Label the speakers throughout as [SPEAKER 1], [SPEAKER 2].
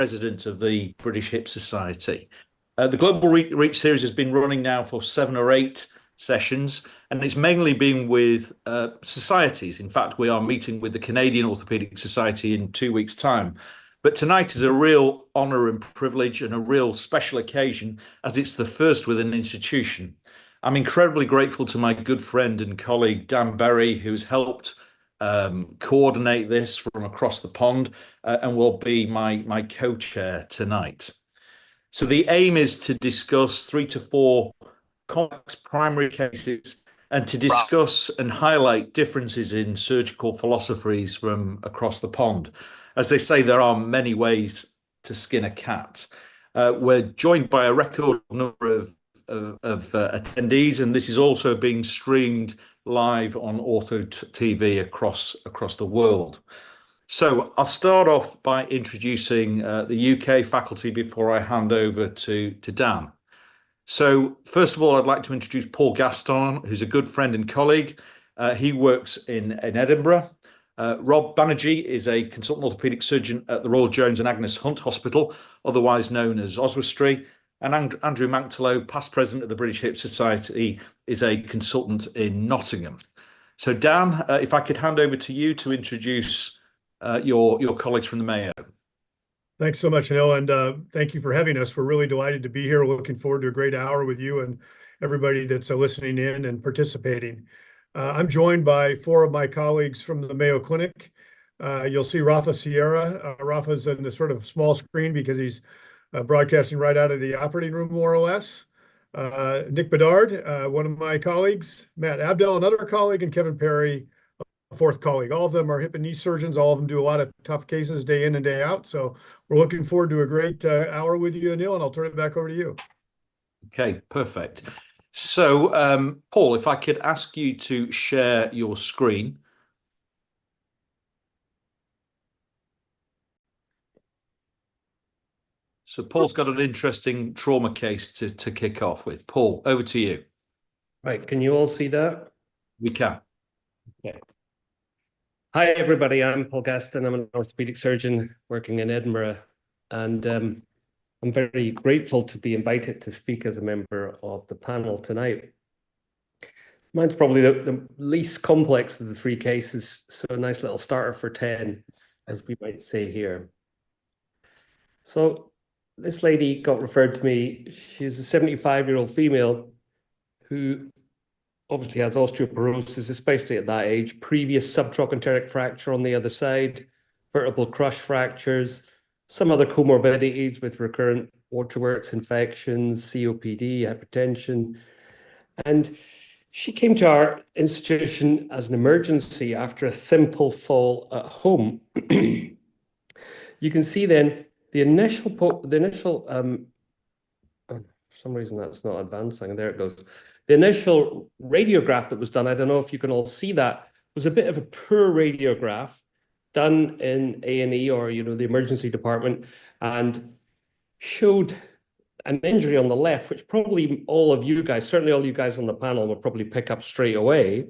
[SPEAKER 1] president of the British Hip Society. The Global Reach series has been running now for 7 or 8 sessions, and it's mainly been with societies. In fact, we are meeting with the Canadian Orthopaedic Society in 2 weeks' time. But tonight is a real honour and privilege and a real special occasion, as it's the first with an institution. I'm incredibly grateful to my good friend and colleague Dan Berry, who's helped coordinate this from across the pond and will be my co-chair tonight. So the aim is to discuss 3 to 4 complex primary cases and to discuss and highlight differences in surgical philosophies from across the pond. As they say, there are many ways to skin a cat. We're joined by a record number of attendees, and this is also being streamed live on OrthoTV across the world. So I'll start off by introducing the UK faculty before I hand over to Dan. So first of all, I'd like to introduce Paul Gaston, who's a good friend and colleague. He works in Edinburgh. Rob Banerjee is a consultant orthopaedic surgeon at the Royal Jones and Agnes Hunt Hospital, otherwise known as Oswestry. And Andrew Manktelow, past president of the British Hip Society, is a consultant in Nottingham. So Dan, if I could hand over to you to introduce your colleagues from the Mayo.
[SPEAKER 2] Thanks so much, Anil, and thank you for having us. We're really delighted to be here. We're looking forward to a great hour with you and everybody that's listening in and participating. I'm joined by 4 of my colleagues from the Mayo Clinic. You'll see Rafael Sierra. Rafa's in the sort of small screen because he's broadcasting right out of the operating room, more or less. Nick Bedard, one of my colleagues. Matt Abdel, another colleague, and Kevin Perry, a 4th colleague. All of them are hip and knee surgeons. All of them do a lot of tough cases day in and day out. So we're looking forward to a great hour with you, Anil, and I'll turn it back over to you.
[SPEAKER 1] Okay, perfect. So, Paul, if I could ask you to share your screen. So Paul's got an interesting trauma case to kick off with. Paul, over to you.
[SPEAKER 3] Right, can you all see that?
[SPEAKER 1] We can.
[SPEAKER 3] Yeah. Hi, everybody. I'm Paul Gaston. I'm an orthopedic surgeon working in Edinburgh, and I'm very grateful to be invited to speak as a member of the panel tonight. Mine's probably the least complex of the 3 cases, so a nice little starter for 10, as we might say here. So this lady got referred to me. She's a 75-year-old female who obviously has osteoporosis, especially at that age, previous subtrochanteric fracture on the other side, vertebral crush fractures, some other comorbidities with recurrent waterworks infections, COPD, hypertension. And she came to our institution as an emergency after a simple fall at home. You can see then the initial, for some reason that's not advancing, there it goes. The initial radiograph that was done, I don't know if you can all see that, was a bit of a poor radiograph done in A&E or, the emergency department, and showed an injury on the left, which probably all of you guys, certainly all you guys on the panel, will probably pick up straight away.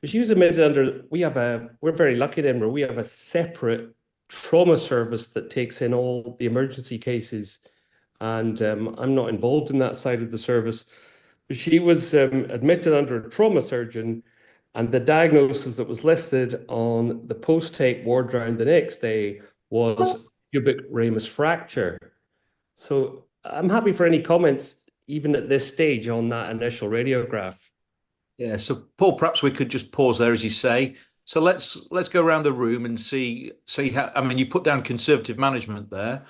[SPEAKER 3] But she was admitted under, we're very lucky at Edinburgh, we have a separate trauma service that takes in all the emergency cases, and I'm not involved in that side of the service. She was admitted under a trauma surgeon, and the diagnosis that was listed on the post-take ward round the next day was pubic ramus fracture. So I'm happy for any comments, even at this stage, on that initial radiograph.
[SPEAKER 1] Yeah, so Paul, perhaps we could just pause there, as you say. So let's go around the room and see how, I mean, you put down conservative management there.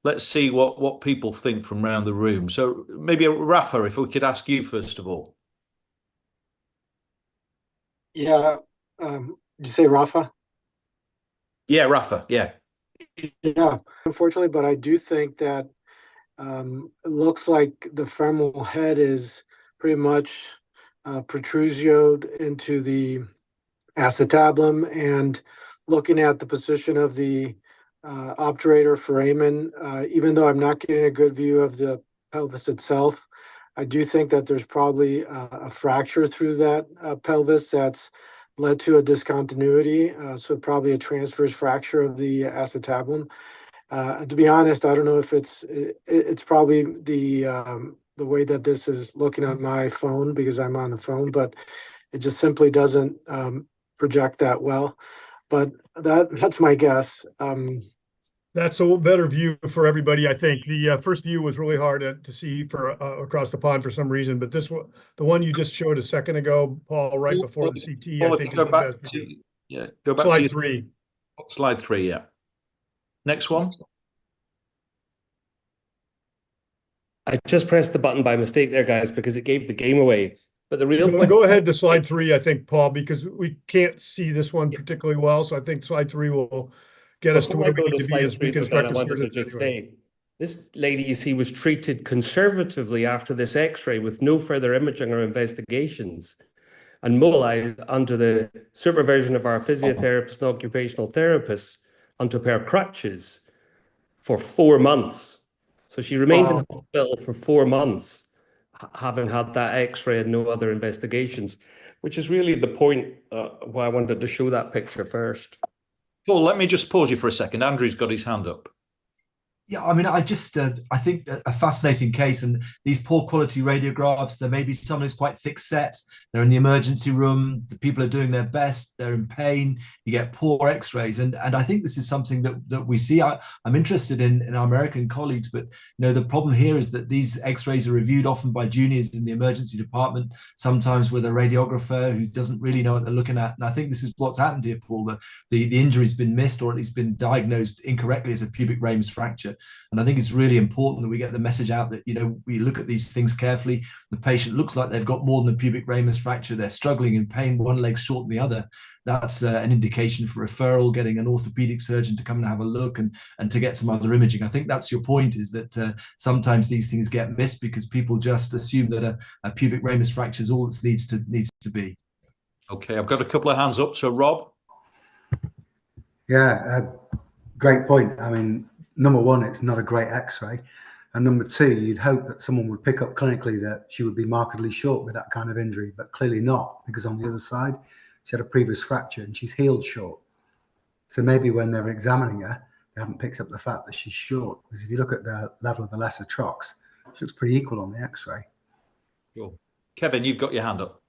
[SPEAKER 1] Let's see what people think from around the room. So maybe Rafa, if we could ask you first of all.
[SPEAKER 4] Yeah, did you say Rafa?
[SPEAKER 1] Yeah, Rafa, yeah.
[SPEAKER 4] Yeah, unfortunately, but I do think that it looks like the femoral head is pretty much protrusioed into the acetabulum, and looking at the position of the obturator foramen, even though I'm not getting a good view of the pelvis itself, I do think that there's probably a fracture through that pelvis that's led to a discontinuity, so probably a transverse fracture of the acetabulum. To be honest, I don't know if it's probably the way that this is looking on my phone because I'm on the phone, but it just simply doesn't project that well. But that's my guess.
[SPEAKER 2] That's a better view for everybody, I think. The first view was really hard to see for across the pond for some reason, but this one, the one you just showed a second ago, Paul, right before the CT, I think is the best view.
[SPEAKER 1] Go back
[SPEAKER 2] Slide
[SPEAKER 1] to
[SPEAKER 2] three.
[SPEAKER 1] Slide 3, yeah. Next one.
[SPEAKER 3] I just pressed the button by mistake there, guys, because it gave the game away. But the real point.
[SPEAKER 2] Go ahead to slide 3, I think, Paul, because we can't see this one particularly well. So I think slide 3 will get us to where we need to be as reconstructive surgeons anyway.
[SPEAKER 3] This lady you see was treated conservatively after this X-ray with no further imaging or investigations, and mobilized under the supervision of our physiotherapists and occupational therapists onto a pair of crutches for 4 months. So she remained in hospital for 4 months, having had that X-ray and no other investigations, which is really the point why I wanted to show that picture first.
[SPEAKER 1] Paul, let me just pause you for a second. Andrew's got his hand up.
[SPEAKER 5] Yeah, I mean, I think a fascinating case, and these poor quality radiographs, there may be someone who's quite thick set, they're in the emergency room, the people are doing their best, they're in pain, you get poor x-rays. And I think this is something that we see. I'm interested in our American colleagues, but the problem here is that these x-rays are reviewed often by juniors in the emergency department, sometimes with a radiographer who doesn't really know what they're looking at. And I think this is what's happened here, Paul, the injury's been missed, or at least been diagnosed incorrectly as a pubic ramus fracture. And I think it's really important that we get the message out that, we look at these things carefully. The patient looks like they've got more than a pubic ramus fracture. They're struggling in pain, one leg's short than the other. That's an indication for referral, getting an orthopedic surgeon to come and have a look and to get some other imaging. I think that's your point, is that sometimes these things get missed because people just assume that a pubic ramus fracture is all it needs to be.
[SPEAKER 1] Okay, I've got a couple of hands up. So Rob?
[SPEAKER 6] Yeah, great point. I mean, number one, it's not a great x-ray. And number two, you'd hope that someone would pick up clinically that she would be markedly short with that kind of injury, but clearly not, because on the other side, she had a previous fracture and she's healed short. So maybe when they're examining her, they haven't picked up the fact that she's short, because if you look at the level of the lesser trochs, she looks pretty equal on the x-ray.
[SPEAKER 1] Sure. Kevin, you've got your hand up.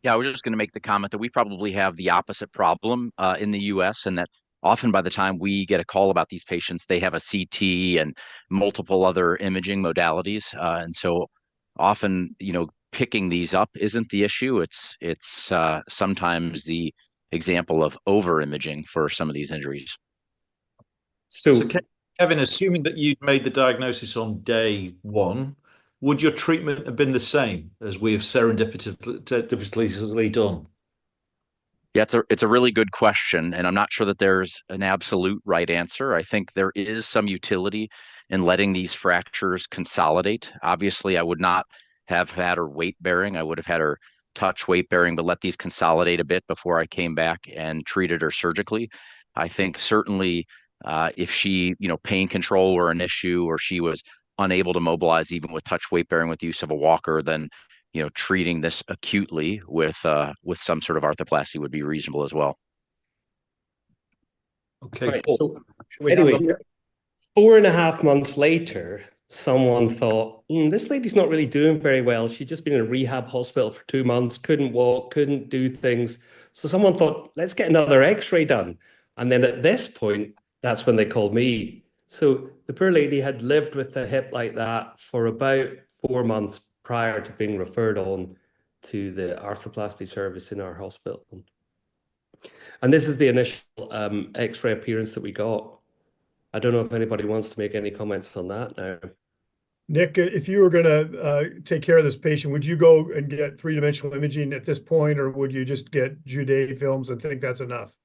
[SPEAKER 7] Yeah, I was just going to make the comment that we probably have the opposite problem in the US, and that often by the time we get a call about these patients, they have a CT and multiple other imaging modalities. And so often, picking these up isn't the issue. It's sometimes the example of over-imaging for some of these injuries.
[SPEAKER 1] So Kevin, assuming that you'd made the diagnosis on day 1, would your treatment have been the same as we have serendipitously done?
[SPEAKER 7] Yeah, it's a really good question, and I'm not sure that there's an absolute right answer. I think there is some utility in letting these fractures consolidate. Obviously, I would not have had her weight bearing. I would have had her touch weight bearing, but let these consolidate a bit before I came back and treated her surgically. I think certainly if she, pain control were an issue, or she was unable to mobilize even with touch weight bearing with the use of a walker, then treating this acutely with some sort of arthroplasty would be reasonable as well.
[SPEAKER 1] Okay.
[SPEAKER 3] Right, so anyway, 4.5 months later, someone thought, this lady's not really doing very well. She'd just been in a rehab hospital for 2 months, couldn't walk, couldn't do things. So someone thought, let's get another x-ray done. And then at this point, that's when they called me. So the poor lady had lived with the hip like that for about 4 months prior to being referred on to the arthroplasty service in our hospital. And this is the initial x-ray appearance that we got. I don't know if anybody wants to make any comments on that now.
[SPEAKER 2] Nick, if you were going to take care of this patient, would you go and get 3-dimensional imaging at this point, or would you just get Judet films and think that's enough?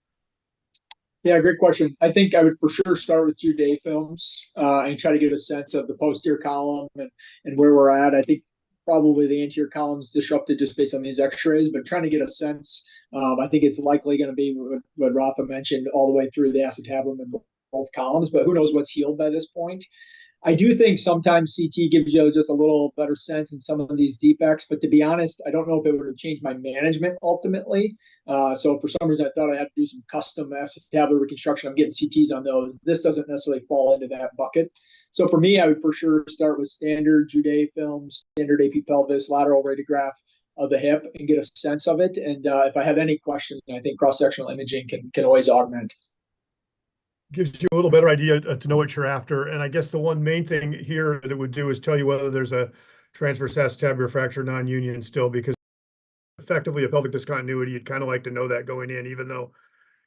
[SPEAKER 8] Yeah, great question. I think I would for sure start with 2-day films and try to get a sense of the posterior column and where we're at. I think probably the anterior column's disrupted just based on these x-rays, but trying to get a sense. I think it's likely going to be what Rafa mentioned, all the way through the acetabulum in both columns, but who knows what's healed by this point. I do think sometimes CT gives you just a little better sense in some of these defects, but to be honest, I don't know if it would have changed my management ultimately. So for some reason, I thought I had to do some custom acetabular reconstruction. I'm getting CTs on those. This doesn't necessarily fall into that bucket. So for me, I would for sure start with standard Jude films, standard AP pelvis, lateral radiograph of the hip, and get a sense of it. And if I have any questions, I think cross-sectional imaging can always augment.
[SPEAKER 2] Gives you a little better idea to know what you're after. And I guess the one main thing here that it would do is tell you whether there's a transverse acetabular fracture non-union still, because effectively a pelvic discontinuity, you'd kind of like to know that going in, even though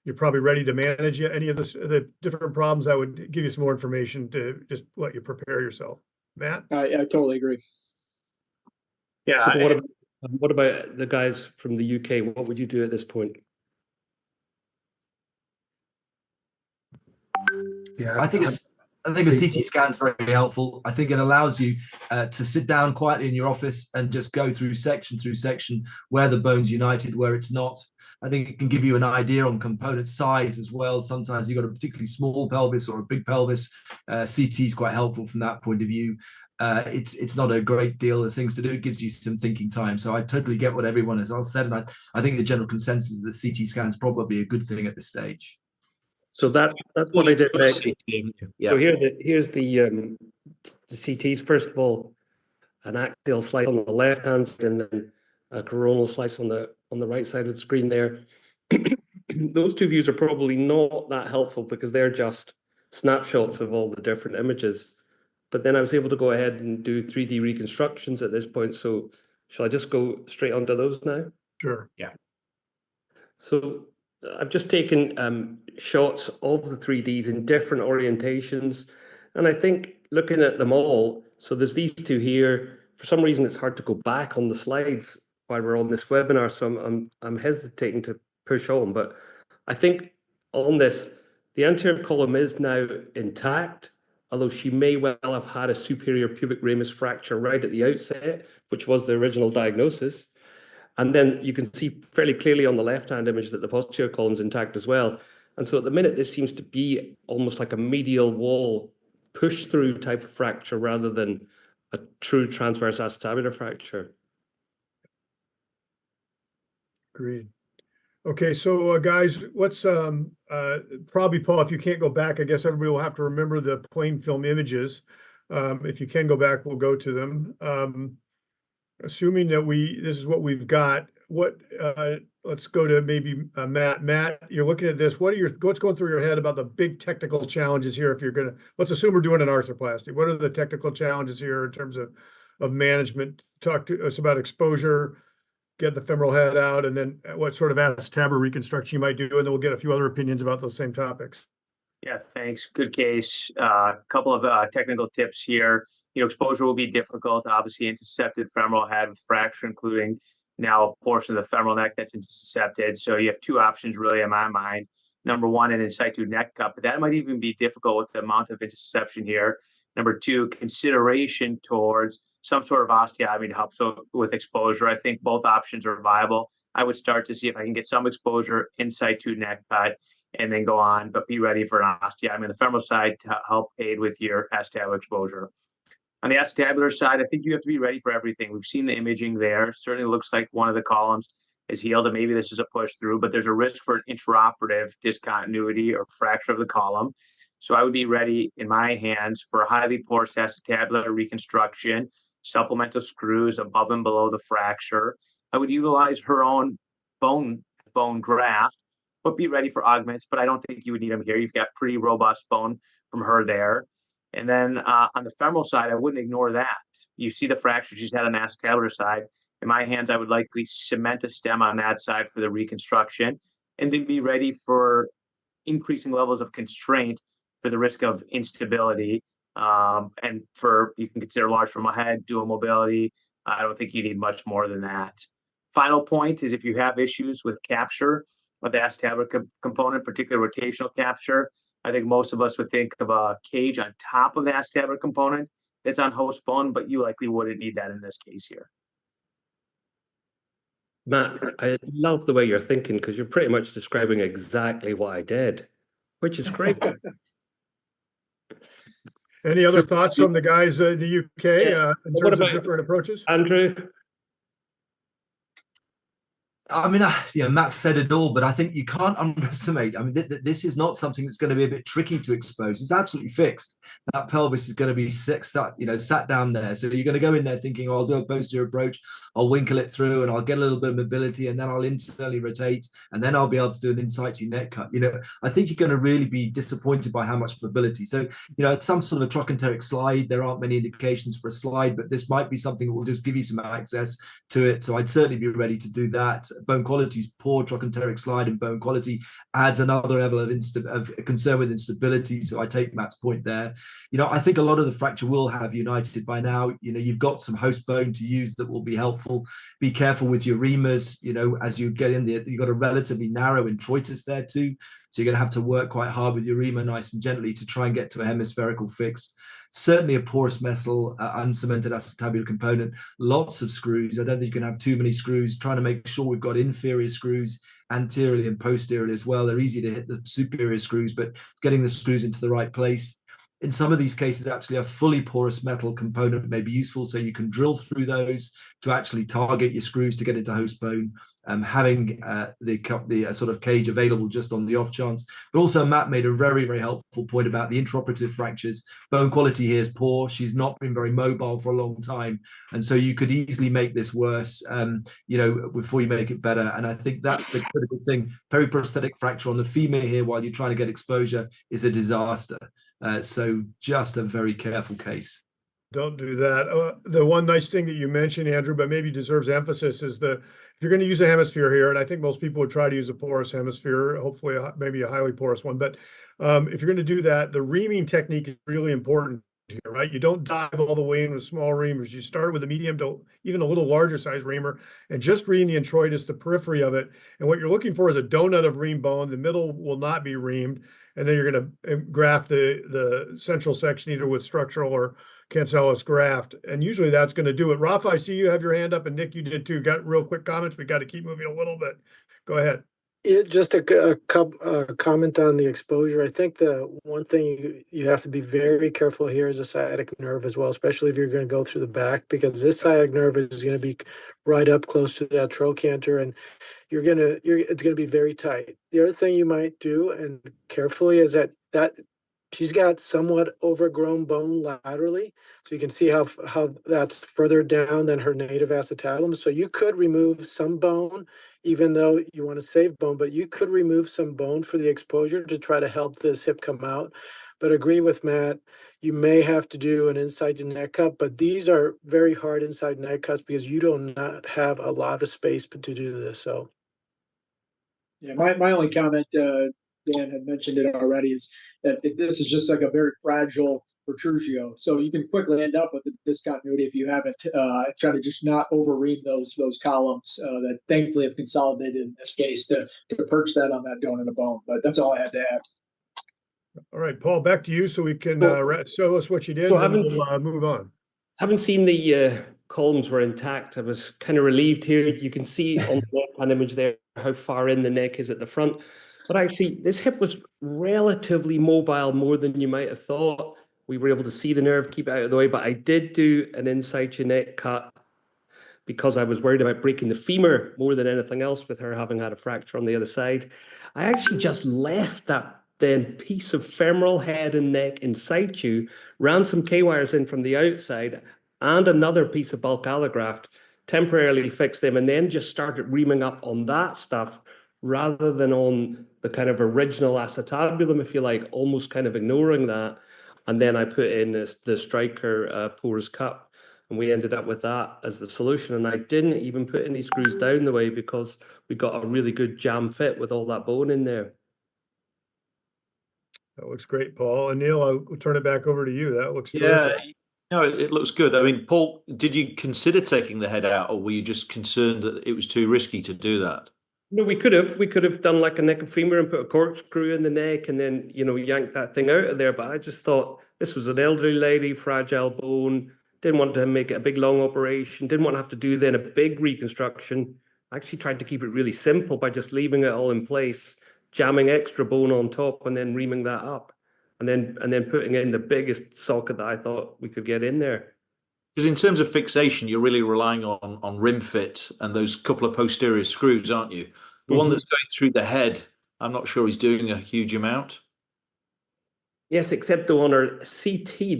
[SPEAKER 2] you're probably ready to manage any of the different problems. That would give you some more information to just let you prepare yourself. Matt?
[SPEAKER 8] I totally agree.
[SPEAKER 3] Yeah. So what about the guys from the UK? What would you do at this point?
[SPEAKER 6] Yeah,
[SPEAKER 5] I think a CT scan is very helpful. I think it allows you to sit down quietly in your office and just go through section where the bone's united, where it's not. I think it can give you an idea on component size as well. Sometimes you've got a particularly small pelvis or a big pelvis. CT is quite helpful from that point of view. It's not a great deal of things to do. It gives you some thinking time. So I totally get what everyone has all said. And I think the general consensus is that CT scan is probably a good thing at this stage.
[SPEAKER 3] So that's what I did next.
[SPEAKER 1] Yeah.
[SPEAKER 3] So here's the CTs. First of all, an axial slice on the left hand side, and then a coronal slice on the right side of the screen there. Those two views are probably not that helpful because they're just snapshots of all the different images. But then I was able to go ahead and do 3D reconstructions at this point. So shall I just go straight onto those now?
[SPEAKER 2] Sure.
[SPEAKER 1] Yeah.
[SPEAKER 3] So I've just taken shots of the 3Ds in different orientations. And I think looking at them all, so there's these two here. For some reason, it's hard to go back on the slides while we're on this webinar. So I'm hesitating to push on. But I think on this, the anterior column is now intact, although she may well have had a superior pubic ramus fracture right at the outset, which was the original diagnosis. And then you can see fairly clearly on the left-hand image that the posterior column's intact as well. And so at the minute, this seems to be almost like a medial wall push-through type of fracture rather than a true transverse acetabular fracture.
[SPEAKER 2] Agreed. Okay, so guys, let's probably, Paul, if you can't go back, I guess everybody will have to remember the plain film images. If you can go back, we'll go to them. Assuming that this is what we've got, let's go to maybe Matt. Matt, you're looking at this. What's going through your head about the big technical challenges here? Let's assume we're doing an arthroplasty. What are the technical challenges here in terms of management? Talk to us about exposure, get the femoral head out, and then what sort of acetabular reconstruction you might do, and then we'll get a few other opinions about those same topics.
[SPEAKER 9] Yeah, thanks. Good case. A couple of technical tips here. Exposure will be difficult. Obviously, intercepted femoral head with fracture, including now a portion of the femoral neck that's intercepted. So you have two options really in my mind. Number one, an in situ neck cut, but that might even be difficult with the amount of interception here. Number two, consideration towards some sort of osteotomy to help with exposure. I think both options are viable. I would start to see if I can get some exposure in situ neck cut and then go on, but be ready for an osteotomy on the femoral side to help aid with your acetabular exposure. On the acetabular side, I think you have to be ready for everything. We've seen the imaging there. Certainly looks like one of the columns is healed, and maybe this is a push through, but there's a risk for an intraoperative discontinuity or fracture of the column. So I would be ready in my hands for highly porous acetabular reconstruction, supplemental screws above and below the fracture. I would utilize her own bone graft, but be ready for augments. But I don't think you would need them here. You've got pretty robust bone from her there. And then on the femoral side, I wouldn't ignore that. You see the fracture she's had on the acetabular side. In my hands, I would likely cement a stem on that side for the reconstruction, and then be ready for increasing levels of constraint for the risk of instability. And you can consider large femoral head, dual mobility. I don't think you need much more than that. Final point is if you have issues with capture of the acetabular component, particularly rotational capture, I think most of us would think of a cage on top of the acetabular component that's on host bone, but you likely wouldn't need that in this case here.
[SPEAKER 3] Matt, I love the way you're thinking because you're pretty much describing exactly what I did, which is great.
[SPEAKER 2] Any other thoughts from the guys in the UK in terms of different approaches?
[SPEAKER 3] Andrew?
[SPEAKER 5] I mean, Matt said it all, but I think you can't underestimate. I mean, this is not something that's going to be a bit tricky to expose. It's absolutely fixed. That pelvis is going to be sat down there. So you're going to go in there thinking, oh, I'll do a posterior approach, I'll winkle it through, and I'll get a little bit of mobility, and then I'll internally rotate, and then I'll be able to do an in situ neck cut. I think you're going to really be disappointed by how much mobility. So, it's some sort of a trochanteric slide. There aren't many indications for a slide, but this might be something that will just give you some access to it. So I'd certainly be ready to do that. Bone quality is poor. Trochanteric slide and bone quality adds another level of concern with instability. So I take Matt's point there. I think a lot of the fracture will have united by now. You've got some host bone to use that will be helpful. Be careful with your reamers. As you get in there, you've got a relatively narrow introitus there too. So you're going to have to work quite hard with your reamer nice and gently to try and get to a hemispherical fix. Certainly a porous metal, uncemented acetabular component, lots of screws. I don't think you can have too many screws. Trying to make sure we've got inferior screws anteriorly and posteriorly as well. They're easy to hit the superior screws, but getting the screws into the right place. In some of these cases, actually a fully porous metal component may be useful, so you can drill through those to actually target your screws to get into host bone. Having the sort of cage available just on the off chance. But also Matt made a very, very helpful point about the intraoperative fractures. Bone quality here is poor. She's not been very mobile for a long time. And so you could easily make this worse, before you make it better. And I think that's the critical thing. Periprosthetic fracture on the femur here while you're trying to get exposure is a disaster. So just a very careful case.
[SPEAKER 2] Don't do that. The one nice thing that you mentioned, Andrew, but maybe deserves emphasis is if you're going to use a hemisphere here, and I think most people would try to use a porous hemisphere, hopefully maybe a highly porous one. But if you're going to do that, the reaming technique is really important here, right? You don't dive all the way in with small reamers. You start with a medium to even a little larger size reamer and just ream the introitus, the periphery of it. And what you're looking for is a donut of ream bone. The middle will not be reamed. And then you're going to graft the central section either with structural or cancellous graft. And usually that's going to do it. Rafa, I see you have your hand up, and Nick, you did too. Got real quick comments. We got to keep moving a little bit. Go ahead.
[SPEAKER 4] Yeah, just a comment on the exposure. I think the one thing you have to be very careful here is the sciatic nerve as well, especially if you're going to go through the back, because this sciatic nerve is going to be right up close to that trochanter, and it's going to be very tight. The other thing you might do, and carefully, is that she's got somewhat overgrown bone laterally, so you can see how that's further down than her native acetabulum. So you could remove some bone, even though you want to save bone, but you could remove some bone for the exposure to try to help this hip come out. But agree with Matt, you may have to do an inside neck cut, but these are very hard inside neck cuts because you do not have a lot of space to do this. So,
[SPEAKER 8] yeah, my only comment, Dan had mentioned it already, is that this is just like a very fragile protrusio. So you can quickly end up with a discontinuity if you haven't try to just not over-ream those columns that thankfully have consolidated in this case to perch that on that donut of bone. But that's all I had to add.
[SPEAKER 2] All right, Paul, back to you so we can show us what you did,
[SPEAKER 3] so
[SPEAKER 2] and we'll move on.
[SPEAKER 3] Haven't seen the columns were intact. I was kind of relieved here. You can see on the left-hand image there how far in the neck is at the front. But actually, this hip was relatively mobile, more than you might have thought. We were able to see the nerve, keep it out of the way, but I did do an inside neck cut because I was worried about breaking the femur more than anything else with her having had a fracture on the other side. I actually just left that then piece of femoral head and neck in situ, ran some K-wires in from the outside and another piece of bulk allograft, temporarily fixed them, and then just started reaming up on that stuff rather than on the kind of original acetabulum, if you like, almost kind of ignoring that. And then I put in the striker porous cup, and we ended up with that as the solution. And I didn't even put any screws down the way because we got a really good jam fit with all that bone in there.
[SPEAKER 2] That looks great, Paul. And Neil, I'll turn it back over to you. That looks terrific.
[SPEAKER 1] No, it looks good. I mean, Paul, did you consider taking the head out, or were you just concerned that it was too risky to do that?
[SPEAKER 3] No, we could have done like a neck and femur and put a corkscrew in the neck and then, yank that thing out of there. But I just thought this was an elderly lady, fragile bone, didn't want to make it a big, long operation, didn't want to have to do then a big reconstruction. I actually tried to keep it really simple by just leaving it all in place, jamming extra bone on top and then reaming that up. and then putting in the biggest socket that I thought we could get in there.
[SPEAKER 1] Because in terms of fixation, you're really relying on rim fit and those couple of posterior screws, aren't you? The one that's going through the head, I'm not sure he's doing a huge amount.
[SPEAKER 3] Yes, except though on our CT,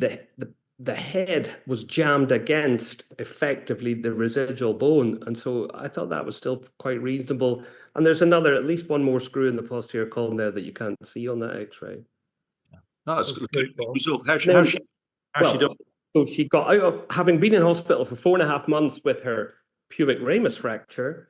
[SPEAKER 3] the head was jammed against effectively the residual bone. And so I thought that was still quite reasonable. And there's at least one more screw in the posterior column there that you can't see on that X-ray.
[SPEAKER 1] No, that's good result. How's she done?
[SPEAKER 3] So she got out of, having been in hospital for 4.5 months with her pubic ramus fracture.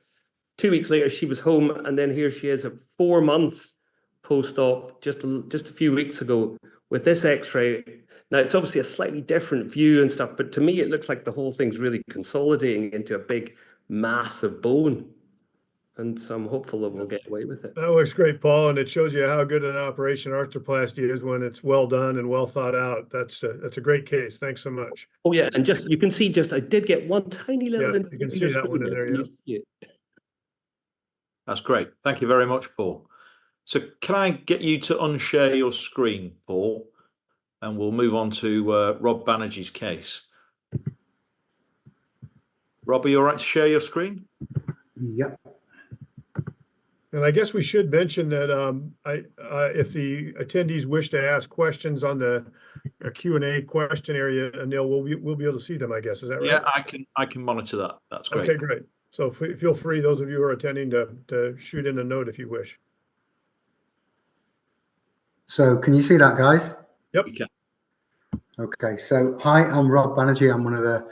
[SPEAKER 3] 2 weeks later, she was home, and then here she is at 4 months post-op, just a few weeks ago, with this X-ray. Now, it's obviously a slightly different view and stuff, but to me, it looks like the whole thing's really consolidating into a big mass of bone. And so I'm hopeful that we'll get away with it.
[SPEAKER 2] That looks great, Paul, and it shows you how good an operation arthroplasty is when it's well done and well thought out. That's a great case. Thanks so much.
[SPEAKER 3] Oh yeah, and you can see I did get one tiny little.
[SPEAKER 2] Yeah, you can see that one in there. Yeah.
[SPEAKER 1] That's great. Thank you very much, Paul. So can I get you to unshare your screen, Paul? And we'll move on to Rob Banerjee's case. Rob, are you all right to share your screen?
[SPEAKER 6] Yep.
[SPEAKER 2] And I guess we should mention that if the attendees wish to ask questions on the Q&A question area, Anil, we'll be able to see them, I guess. Is that right?
[SPEAKER 1] Yeah, I can monitor that. That's great.
[SPEAKER 2] Okay, great. So feel free, those of you who are attending, to shoot in a note if you wish.
[SPEAKER 6] So can you see that, guys?
[SPEAKER 2] Yep.
[SPEAKER 6] Okay, so hi, I'm Rob Banerjee. I'm one of the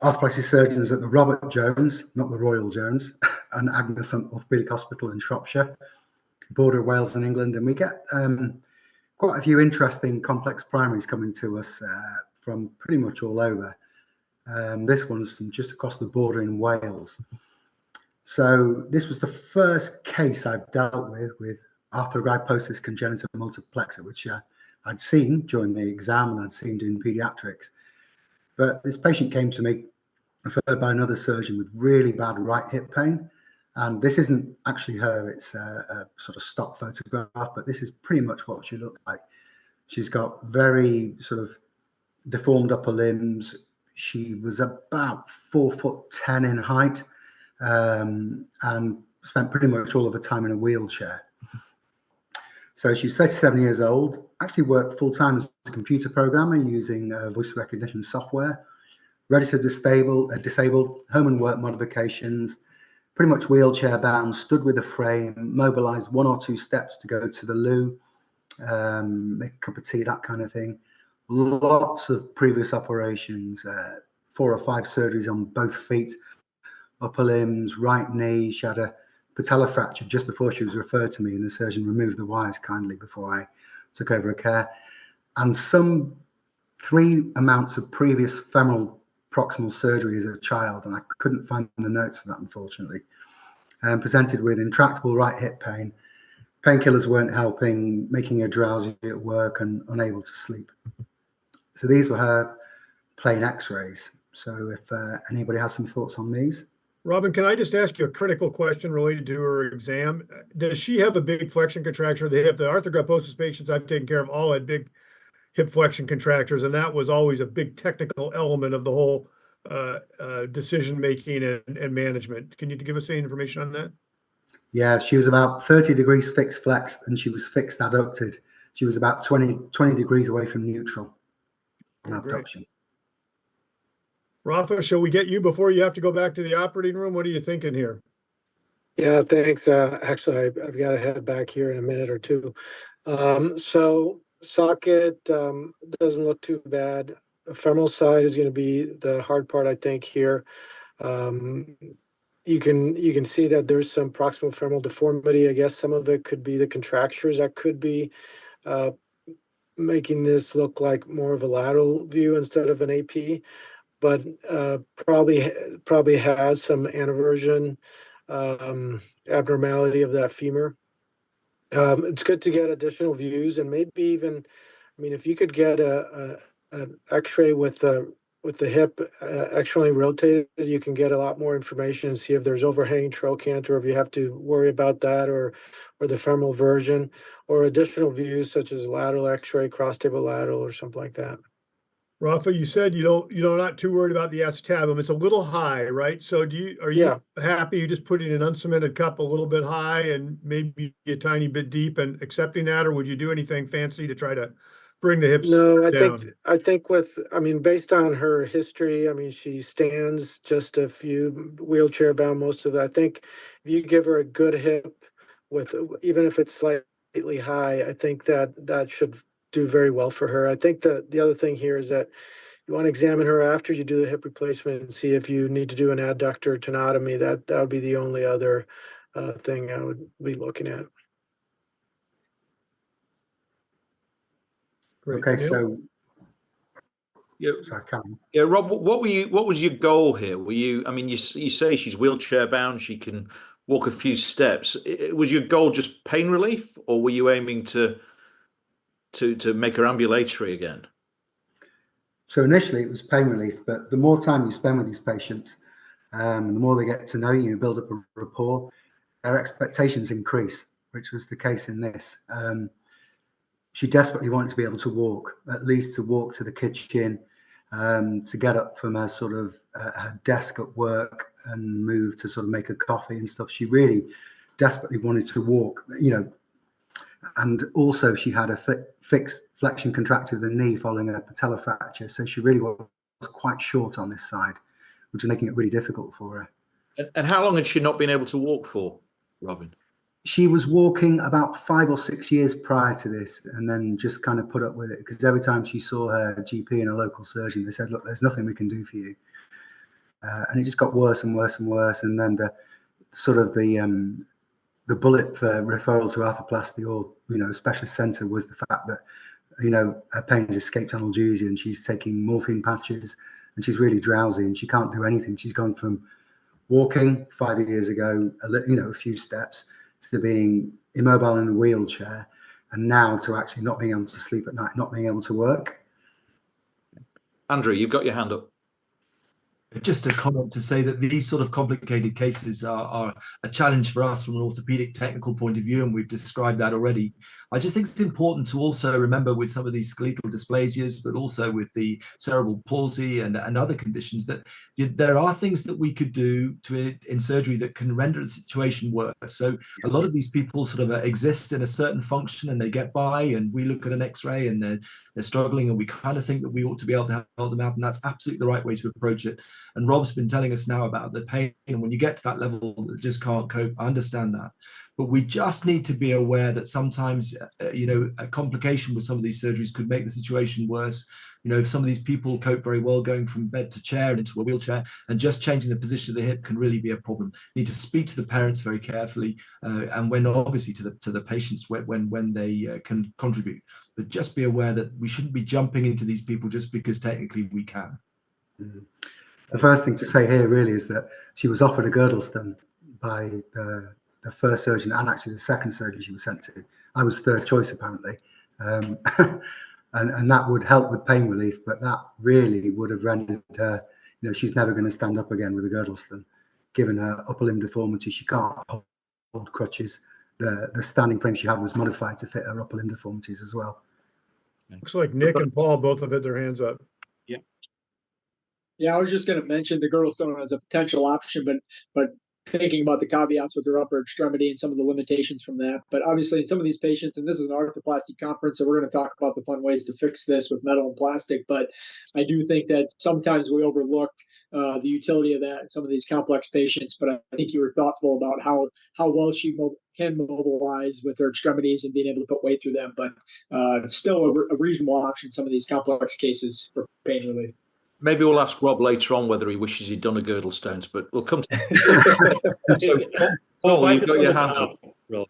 [SPEAKER 6] arthroplasty surgeons at the Robert Jones, not the Royal Jones, and Agnes Orthopaedic Hospital in Shropshire, border of Wales and England. And we get quite a few interesting complex primaries coming to us from pretty much all over. This one's from just across the border in Wales. So this was the first case I've dealt with Arthrogryposis congenital multiplexer, which I'd seen during the exam and I'd seen doing pediatrics. But this patient came to me referred by another surgeon with really bad right hip pain. And this isn't actually her, it's a sort of stock photograph, but this is pretty much what she looked like. She's got very sort of deformed upper limbs. She was about 4'10" in height and spent pretty much all of her time in a wheelchair. So she's 37 years old, actually worked full-time as a computer programmer using voice recognition software, registered disabled, home and work modifications, pretty much wheelchair bound, stood with a frame, mobilized 1 or 2 steps to go to the loo, make a cup of tea, that kind of thing. Lots of previous operations, 4 or 5 surgeries on both feet, upper limbs, right knee. She had a patella fracture just before she was referred to me, and the surgeon removed the wires kindly before I took over her care. And some 3 amounts of previous femoral proximal surgery as a child, and I couldn't find the notes for that, unfortunately. Presented with intractable right hip pain. Painkillers weren't helping, making her drowsy at work and unable to sleep. So these were her plain x-rays. So if anybody has some thoughts on these.
[SPEAKER 2] Robin, can I just ask you a critical question related to her exam? Does she have a big flexion contracture of the hip? The arthrogryposis patients I've taken care of all had big hip flexion contractures, and that was always a big technical element of the whole decision-making and management. Can you give us any information on that?
[SPEAKER 6] Yeah, she was about 30 degrees fixed flexed, and she was fixed adducted. She was about 20 degrees away from neutral on abduction.
[SPEAKER 2] Rafa, shall we get you before you have to go back to the operating room? What are you thinking here?
[SPEAKER 4] Yeah, thanks. Actually, I've got to head back here in a minute or two. So socket doesn't look too bad. The femoral side is going to be the hard part, I think, here. You can see that there's some proximal femoral deformity. I guess some of it could be the contractures that could be making this look like more of a lateral view instead of an AP. But probably has some aneurysm abnormality of that femur. It's good to get additional views, and maybe even, I mean, if you could get an X-ray with with the hip externally rotated, you can get a lot more information and see if there's overhanging trochanter, or if you have to worry about that, or the femoral version, or additional views such as lateral X-ray, cross-table lateral, or something like that.
[SPEAKER 2] Rafa, you said you're not too worried about the acetabulum. It's a little high, right? So are you happy you just putting an uncemented cup a little bit high and maybe a tiny bit deep and accepting that, or would you do anything fancy to try to bring the hips down?
[SPEAKER 4] I think based on her history, she stands just a few wheelchair bound most of it. I think if you give her a good hip with, even if it's slightly high, I think that should do very well for her. I think that the other thing here is that you want to examine her after you do the hip replacement and see if you need to do an adductor tenotomy. That would be the only other thing I would be looking at.
[SPEAKER 2] Great.
[SPEAKER 6] Okay,
[SPEAKER 2] Anil?
[SPEAKER 6] so
[SPEAKER 1] Yeah,
[SPEAKER 6] sorry, Karen.
[SPEAKER 1] yeah, Rob. What was your goal here? Were you? I mean, you say she's wheelchair bound. She can walk a few steps. Was your goal just pain relief, or were you aiming to make her ambulatory again?
[SPEAKER 6] So initially it was pain relief, but the more time you spend with these patients, the more they get to know you, build up a rapport, their expectations increase, which was the case in this. She desperately wanted to be able to walk, at least to walk to the kitchen, to get up from her sort of her desk at work and move to sort of make a coffee and stuff. She really desperately wanted to walk, and also she had a fixed flexion contracture of the knee following a patella fracture. So she really was quite short on this side, which is making it really difficult for her.
[SPEAKER 1] And how long had she not been able to walk for, Robin?
[SPEAKER 6] She was walking about 5 or 6 years prior to this, and then just kind of put up with it, because every time she saw her GP and a local surgeon, they said, look, there's nothing we can do for you. And it just got worse and worse and worse. And then the bullet for referral to arthroplasty or, specialist center was the fact that, her pain's escaped analgesia and she's taking morphine patches and she's really drowsy and she can't do anything. She's gone from walking 5 years ago, a few steps, to being immobile in a wheelchair, and now to actually not being able to sleep at night, not being able to work.
[SPEAKER 1] Andrew, you've got your hand up.
[SPEAKER 5] Just a comment to say that these sort of complicated cases are a challenge for us from an orthopedic technical point of view, and we've described that already. I just think it's important to also remember with some of these skeletal dysplasias, but also with the cerebral palsy and other conditions, that there are things that we could do in surgery that can render the situation worse. So a lot of these people sort of exist in a certain function and they get by, and we look at an X-ray and they're struggling, and we kind of think that we ought to be able to help them out, and that's absolutely the right way to approach it. And Rob's been telling us now about the pain, and when you get to that level that just can't cope, I understand that. But we just need to be aware that sometimes, a complication with some of these surgeries could make the situation worse. If some of these people cope very well going from bed to chair and into a wheelchair, and just changing the position of the hip can really be a problem. You need to speak to the parents very carefully, and when obviously to the patients when they can contribute. But just be aware that we shouldn't be jumping into these people just because technically we can.
[SPEAKER 6] Mm-hmm. The first thing to say here really is that she was offered a girdle stem by the first surgeon and actually the second surgeon she was sent to. I was third choice apparently. And that would help with pain relief, but that really would have rendered her, she's never going to stand up again with a girdle stem. Given her upper limb deformity, she can't hold crutches. The standing frame she had was modified to fit her upper limb deformities as well.
[SPEAKER 2] Looks like Nick and Paul both have had their hands up.
[SPEAKER 8] Yeah, I was just going to mention the girdle stone as a potential option, but thinking about the caveats with her upper extremity and some of the limitations from that. But obviously in some of these patients, and this is an arthroplasty conference, so we're going to talk about the fun ways to fix this with metal and plastic. But I do think that sometimes we overlook the utility of that in some of these complex patients. But I think you were thoughtful about how well she can mobilize with her extremities and being able to put weight through them. But it's still a reasonable option in some of these complex cases for pain relief.
[SPEAKER 1] Maybe we'll ask Rob later on whether he wishes he'd done a girdle stones, but we'll come to that. So, Paul, you've got your hand up.
[SPEAKER 3] Rob,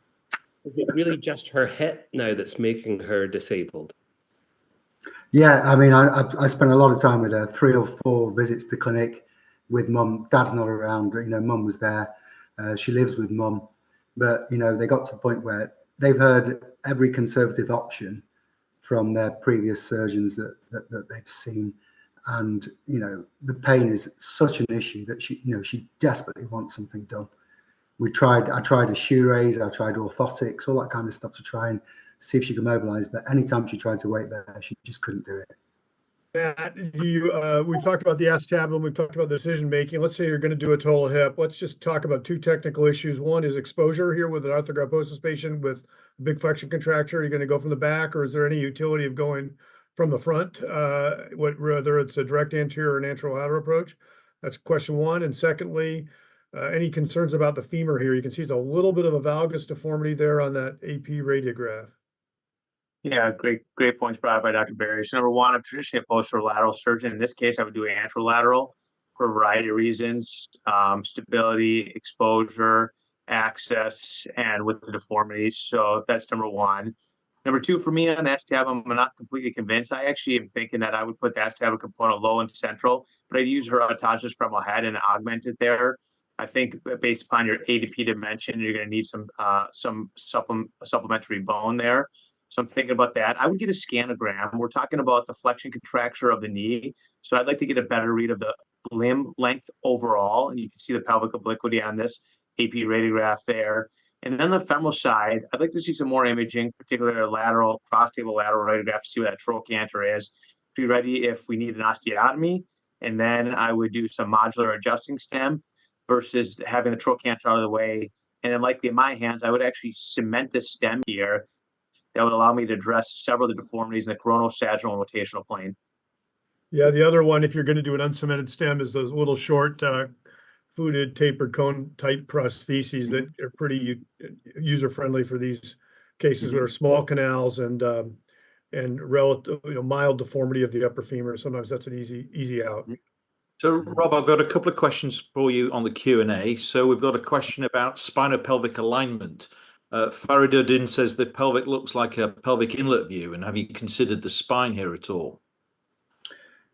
[SPEAKER 3] is it really just her hip now that's making her disabled?
[SPEAKER 6] Yeah, I mean, I spent a lot of time with her, 3 or 4 visits to clinic with mum. Dad's not around, mum was there. She lives with mum. But, they got to the point where they've heard every conservative option from their previous surgeons that they've seen. And, the pain is such an issue that she desperately wants something done. I tried a shoe raise, I tried orthotics, all that kind of stuff to try and see if she could mobilize. But anytime she tried to weight bear, she just couldn't do it.
[SPEAKER 2] Matt, we've talked about the acetabulum, we've talked about decision making. Let's say you're going to do a total hip. Let's just talk about two technical issues. One is exposure here with an arthrogryposis patient with a big flexion contracture. Are you going to go from the back, or is there any utility of going from the front, whether it's a direct anterior or an anterolateral approach? That's question one. And secondly, any concerns about the femur here? You can see it's a little bit of a valgus deformity there on that AP radiograph.
[SPEAKER 9] Yeah, great points brought up by Dr. Barry. So number one, I'm traditionally a posterolateral surgeon. In this case, I would do anterolateral for a variety of reasons: stability, exposure, access, and with the deformities. So that's number one. Number two, for me on the acetabulum, I'm not completely convinced. I actually am thinking that I would put the acetabulum component low and central, but I'd use her autogenous femoral head and augment it there. I think based upon your A to P dimension, you're going to need some supplementary bone there. So I'm thinking about that. I would get a scanogram. We're talking about the flexion contracture of the knee. So I'd like to get a better read of the limb length overall. And you can see the pelvic obliquity on this AP radiograph there. And then the femoral side, I'd like to see some more imaging, particularly a lateral, cross-table lateral radiograph to see what that trochanter is. Be ready if we need an osteotomy. And then I would do some modular adjusting stem versus having the trochanter out of the way. And then likely in my hands, I would actually cement the stem here. That would allow me to address several of the deformities in the coronal, sagittal, and rotational plane.
[SPEAKER 2] Yeah, the other one, if you're going to do an uncemented stem, is those little short, fluted, tapered cone type prostheses that are pretty user friendly for these cases where small canals and relative, mild deformity of the upper femur. Sometimes that's an easy out.
[SPEAKER 1] So, Rob, I've got a couple of questions for you on the Q&A. So we've got a question about spinopelvic alignment. Fariduddin says the pelvic looks like a pelvic inlet view, and have you considered the spine here at all?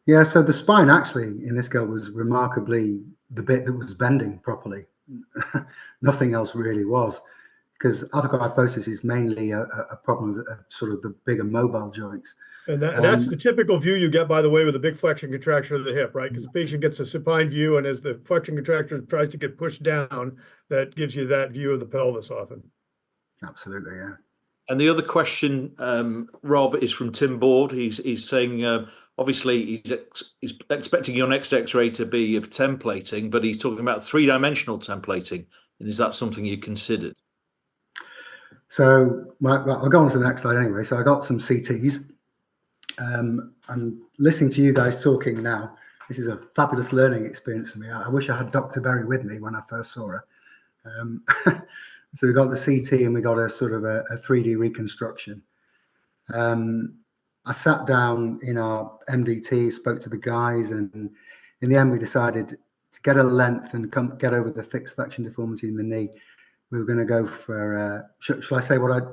[SPEAKER 6] Yeah, so the spine actually in this girl was remarkably the bit that was bending properly. Nothing else really was, because arthrogryposis is mainly a problem of sort of the bigger mobile joints.
[SPEAKER 2] And that's the typical view you get, by the way, with a big flexion contracture of the hip, right? Because the patient gets a supine view, and as the flexion contracture tries to get pushed down, that gives you that view of the pelvis often.
[SPEAKER 6] Absolutely, yeah.
[SPEAKER 1] And the other question, Rob, is from Tim Board. He's saying, obviously, he's expecting your next X-ray to be of templating, but he's talking about three-dimensional templating. And is that something you considered?
[SPEAKER 6] So, well, I'll go on to the next slide anyway. So I got some CTs. I'm listening to you guys talking now. This is a fabulous learning experience for me. I wish I had Dr. Berry with me when I first saw her. So we got the CT and we got a sort of a 3D reconstruction. I sat down in our MDT, spoke to the guys, and in the end we decided to get a length and get over the fixed flexion deformity in the knee. We were going to go for, shall I say what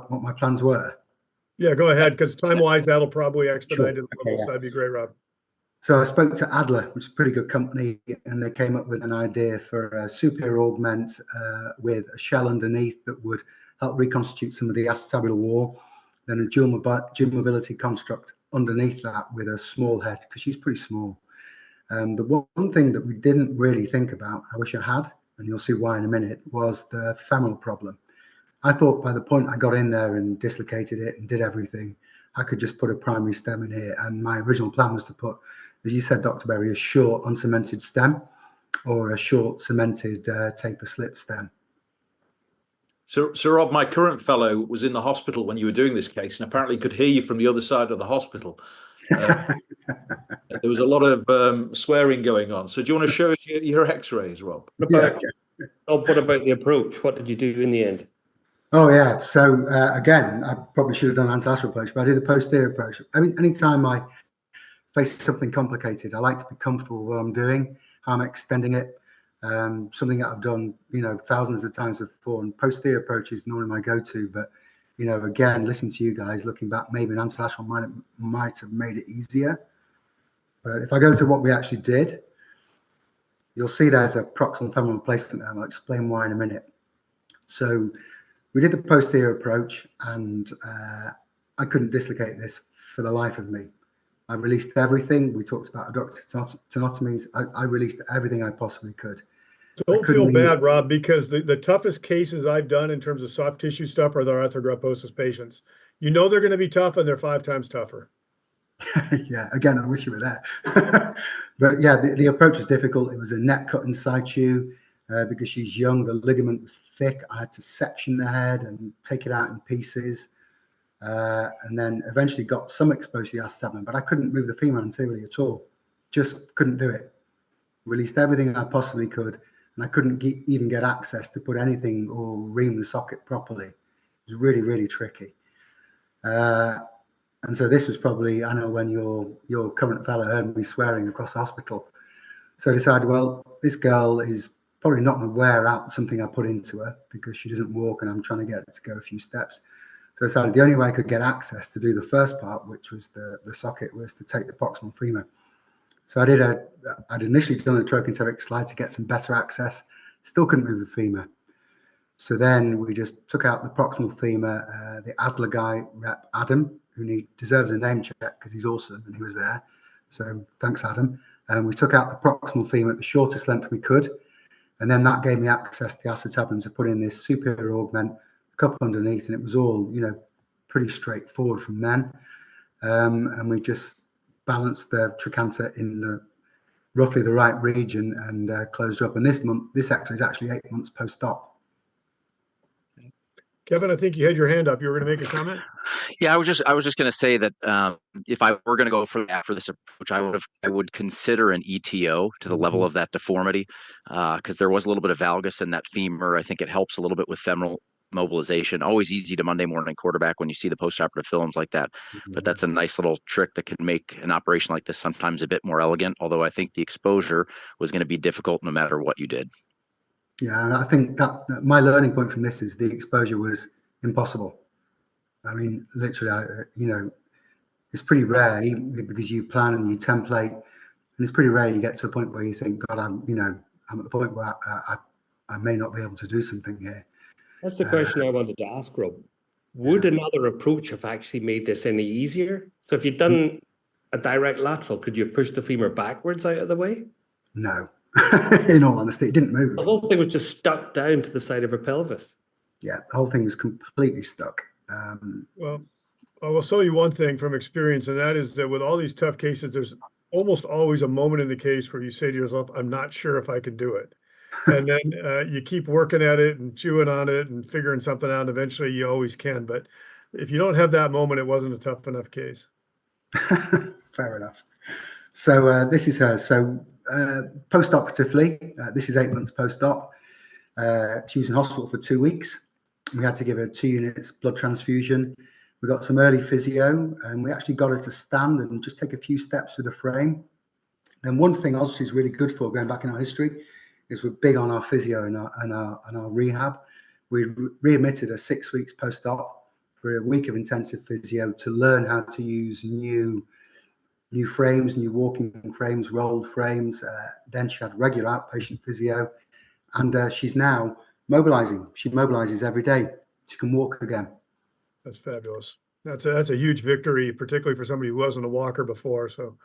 [SPEAKER 6] my plans were?
[SPEAKER 2] Yeah, go ahead, because time-wise, that'll probably expedite it a little,
[SPEAKER 6] Okay,
[SPEAKER 2] so that'd be great, Rob.
[SPEAKER 6] So I spoke to Adler, which is a pretty good company, and they came up with an idea for a superior augment with a shell underneath that would help reconstitute some of the acetabular wall, then a dual mobility construct underneath that with a small head, because she's pretty small. The one thing that we didn't really think about, I wish I had, and you'll see why in a minute, was the femoral problem. I thought by the point I got in there and dislocated it and did everything, I could just put a primary stem in here. And my original plan was to put, as you said, Dr. Berry, a short uncemented stem or a short cemented taper slip stem.
[SPEAKER 1] So, Rob, my current fellow was in the hospital when you were doing this case and apparently could hear you from the other side of the hospital. There was a lot of swearing going on. So do you want to show us your X-rays, Rob?
[SPEAKER 3] What about the approach? What did you do in the end?
[SPEAKER 6] Oh, yeah. So, again, I probably should have done an antilateral approach, but I did a posterior approach. I mean, anytime I face something complicated, I like to be comfortable with what I'm doing, how I'm extending it. Something that I've done, thousands of times before, and posterior approach is normally my go-to. But, again, listening to you guys, looking back, maybe an antilateral might have made it easier. But if I go to what we actually did, you'll see there's a proximal femoral replacement there, and I'll explain why in a minute. So we did the posterior approach, and I couldn't dislocate this for the life of me. I released everything. We talked about adductor tenotomies. I released everything I possibly could.
[SPEAKER 2] Don't feel bad, Rob, because the toughest cases I've done in terms of soft tissue stuff are the arthrogryposis patients. You know they're going to be tough, and they're 5 times tougher.
[SPEAKER 6] Yeah, again, I wish you were there. But yeah, the approach was difficult. It was a neck cut in situ because she's young. The ligament was thick. I had to section the head and take it out in pieces. And then eventually got some exposure to the R7, but I couldn't move the femur anteriorly at all. Just couldn't do it. Released everything I possibly could, and I couldn't even get access to put anything or ream the socket properly. It was really, really tricky. And so this was probably, I know, when your current fellow heard me swearing across the hospital. So I decided, well, this girl is probably not going to wear out something I put into her because she doesn't walk and I'm trying to get her to go a few steps. So I decided the only way I could get access to do the first part, which was the socket, was to take the proximal femur. So I'd initially done a trochanteric slide to get some better access, still couldn't move the femur. So then we just took out the proximal femur, the Adler guy, Rep Adam, who deserves a name check because he's awesome and he was there. So thanks, Adam. We took out the proximal femur at the shortest length we could. And then that gave me access to the acetabulum to put in this superior augment, a cup underneath, and it was all, pretty straightforward from then. And we just balanced the trochanter in roughly the right region and closed up. And this X-ray is actually 8 months post-op.
[SPEAKER 2] Kevin, I think you had your hand up. You were going to make a comment?
[SPEAKER 7] Yeah, I was just going to say that if I were going to go for this approach, I would consider an ETO to the level of that deformity, because there was a little bit of valgus in that femur. I think it helps a little bit with femoral mobilization. Always easy to Monday morning quarterback when you see the postoperative films like that. But that's a nice little trick that can make an operation like this sometimes a bit more elegant. Although I think the exposure was going to be difficult no matter what you did.
[SPEAKER 6] Yeah, and I think that my learning point from this is the exposure was impossible. I mean, literally, it's pretty rare because you plan and you template, and it's pretty rare you get to a point where you think, God, I'm at the point where I may not be able to do something here.
[SPEAKER 3] That's the question I wanted to ask, Rob. Would another approach have actually made this any easier? So if you'd done a direct lateral, could you have pushed the femur backwards out of the way?
[SPEAKER 6] No. In all honesty, it didn't move.
[SPEAKER 3] The whole thing was just stuck down to the side of her pelvis.
[SPEAKER 6] Yeah, the whole thing was completely stuck.
[SPEAKER 2] Well, I will tell you one thing from experience, and that is that with all these tough cases, there's almost always a moment in the case where you say to yourself, I'm not sure if I could do it. And then you keep working at it and chewing on it and figuring something out. Eventually, you always can. But if you don't have that moment, it wasn't a tough enough case.
[SPEAKER 6] Fair enough. So this is her. So post-operatively, this is 8 months post-op. She was in hospital for 2 weeks. We had to give her 2 units blood transfusion. We got some early physio, and we actually got her to stand and just take a few steps with the frame. Then one thing Oz is really good for, going back in our history, is we're big on our physio and our rehab. We readmitted her 6 weeks post-op for a week of intensive physio to learn how to use new frames, new walking frames, rolled frames. Then she had regular outpatient physio, and she's now mobilizing. She mobilizes every day. She can walk again.
[SPEAKER 2] That's fabulous. That's a huge victory, particularly for somebody who wasn't a walker before. So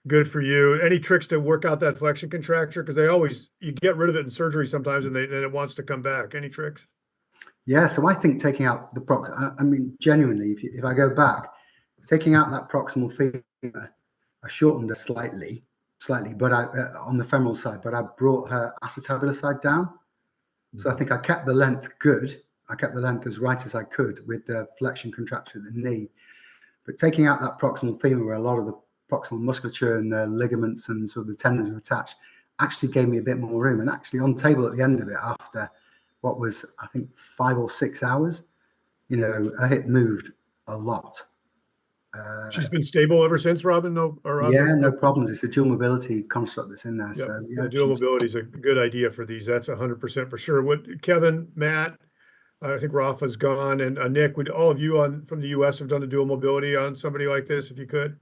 [SPEAKER 2] good for you. Any tricks to work out that flexion contracture? Because you get rid of it in surgery sometimes, and then it wants to come back. Any tricks?
[SPEAKER 6] Yeah. So I think taking out the I mean, genuinely, if I go back, taking out that proximal femur, I shortened her slightly, but on the femoral side, but I brought her acetabular side down. So I think I kept the length good. I kept the length as right as I could with the flexion contracture at the knee. But taking out that proximal femur, where a lot of the proximal musculature and the ligaments and sort of the tendons are attached, actually gave me a bit more room. And actually on table at the end of it, after what was, I think, 5 or 6 hours, her hip moved a lot.
[SPEAKER 2] She's been stable ever since, Robin? No
[SPEAKER 6] problems. It's a dual mobility construct that's in there.
[SPEAKER 2] Yep.
[SPEAKER 6] So yeah,
[SPEAKER 2] dual mobility is a good idea for these. That's 100% for sure. What Kevin, Matt, I think Rafa's gone, and Nick, would all of you from the US have done a dual mobility on somebody like this, if you could?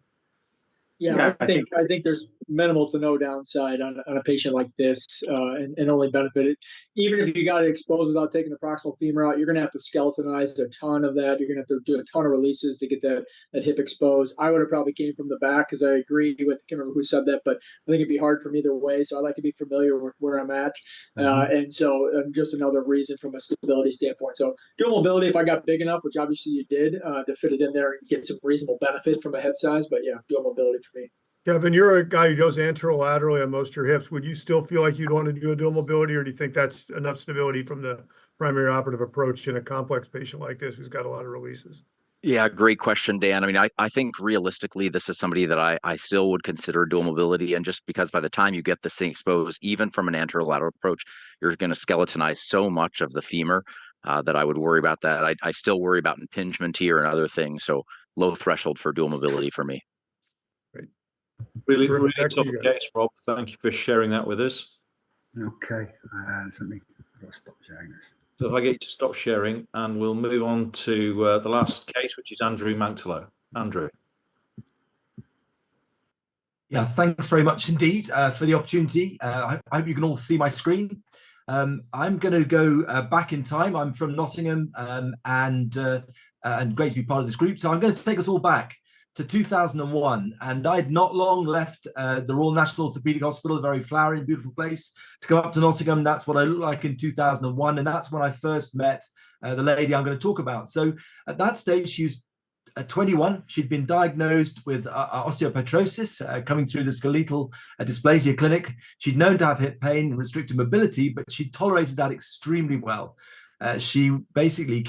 [SPEAKER 8] Yeah, I think there's minimal to no downside on a patient like this, and only benefit. even if you got it exposed without taking the proximal femur out, you're going to have to skeletonize a ton of that. You're going to have to do a ton of releases to get that hip exposed. I would have probably came from the back, because I agree with, I can't remember who said that, but I think it'd be hard from either way. So I like to be familiar with where I'm at. And so just another reason from a stability standpoint. So dual mobility, if I got big enough, which obviously you did, to fit it in there and get some reasonable benefit from a head size. But yeah, dual mobility for me.
[SPEAKER 2] Kevin, you're a guy who goes anterolaterally on most of your hips. Would you still feel like you'd want to do a dual mobility, or do you think that's enough stability from the primary operative approach in a complex patient like this who's got a lot of releases?
[SPEAKER 7] Yeah, great question, Dan. I mean, I think realistically, this is somebody that I still would consider dual mobility. And just because by the time you get this thing exposed, even from an anterolateral approach, you're going to skeletonize so much of the femur that I would worry about that. I still worry about impingement here and other things. So low threshold for dual mobility for me.
[SPEAKER 1] Really tough case, Rob. Thank you for sharing that with us.
[SPEAKER 6] Okay, let me stop sharing this.
[SPEAKER 1] So if I get you to stop sharing, and we'll move on to the last case, which is Andrew Manktelow. Andrew.
[SPEAKER 5] Yeah, thanks very much indeed for the opportunity. I hope you can all see my screen. I'm going to go back in time. I'm from Nottingham, and great to be part of this group. So I'm going to take us all back to 2001, and I'd not long left the Royal National Orthopaedic Hospital, a very flowery and beautiful place, to go up to Nottingham. That's what I looked like in 2001, and that's when I first met the lady I'm going to talk about. So at that stage, she was 21. She'd been diagnosed with osteopetrosis coming through the skeletal dysplasia clinic. She'd known to have hip pain and restricted mobility, but she tolerated that extremely well. She basically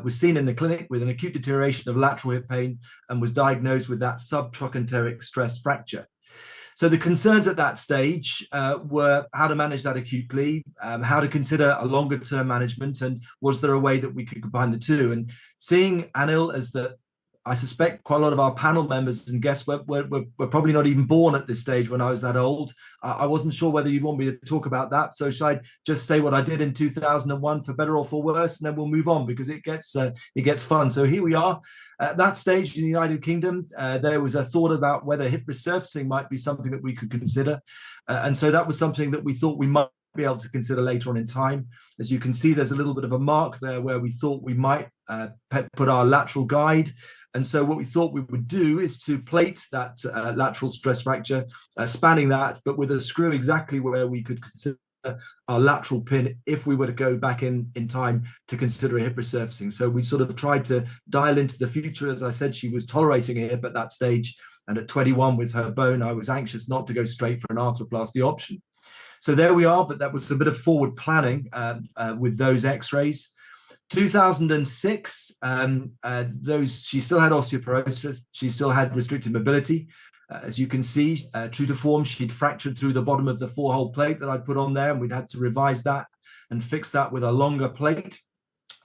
[SPEAKER 5] was seen in the clinic with an acute deterioration of lateral hip pain and was diagnosed with that subtrochanteric stress fracture. So the concerns at that stage were how to manage that acutely, how to consider a longer term management, and was there a way that we could combine the two? And seeing Anil as I suspect quite a lot of our panel members and guests were probably not even born at this stage when I was that old. I wasn't sure whether you'd want me to talk about that. So should I just say what I did in 2001 for better or for worse, and then we'll move on because it gets fun. So here we are. At that stage in the United Kingdom, there was a thought about whether hip resurfacing might be something that we could consider. And so that was something that we thought we might be able to consider later on in time. As you can see, there's a little bit of a mark there where we thought we might put our lateral guide. And so what we thought we would do is to plate that lateral stress fracture, spanning that, but with a screw exactly where we could consider our lateral pin if we were to go back in time to consider a hip resurfacing. So we sort of tried to dial into the future. As I said, she was tolerating a hip at that stage. And at 21 with her bone, I was anxious not to go straight for an arthroplasty option. So there we are, but that was a bit of forward planning with those x-rays. 2006, she still had osteoporosis. She still had restricted mobility. As you can see, true to form, she'd fractured through the bottom of the 4-hole plate that I put on there, and we'd had to revise that and fix that with a longer plate.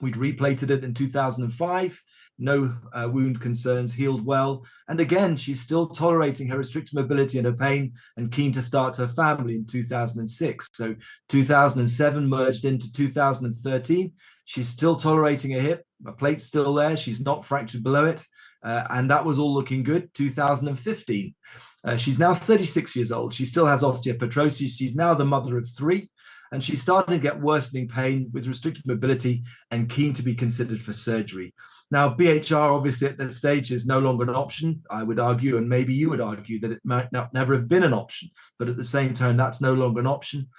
[SPEAKER 5] We'd replated it in 2005. No wound concerns, healed well. And again, she's still tolerating her restricted mobility and her pain and keen to start her family in 2006. So 2007 merged into 2013. She's still tolerating a hip, a plate's still there. She's not fractured below it. And that was all looking good. 2015. She's now 36 years old. She still has osteopetrosis. She's now the mother of 3. And she's starting to get worsening pain with restricted mobility and keen to be considered for surgery. Now, BHR obviously at that stage is no longer an option, I would argue, and maybe you would argue that it might never have been an option. But at the same time, that's no longer an option.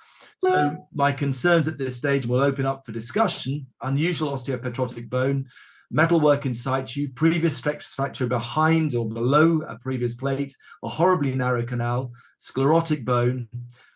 [SPEAKER 5] So my concerns at this stage will open up for discussion: unusual osteopetrotic bone, metalwork in situ, previous stress fracture behind or below a previous plate, a horribly narrow canal, sclerotic bone.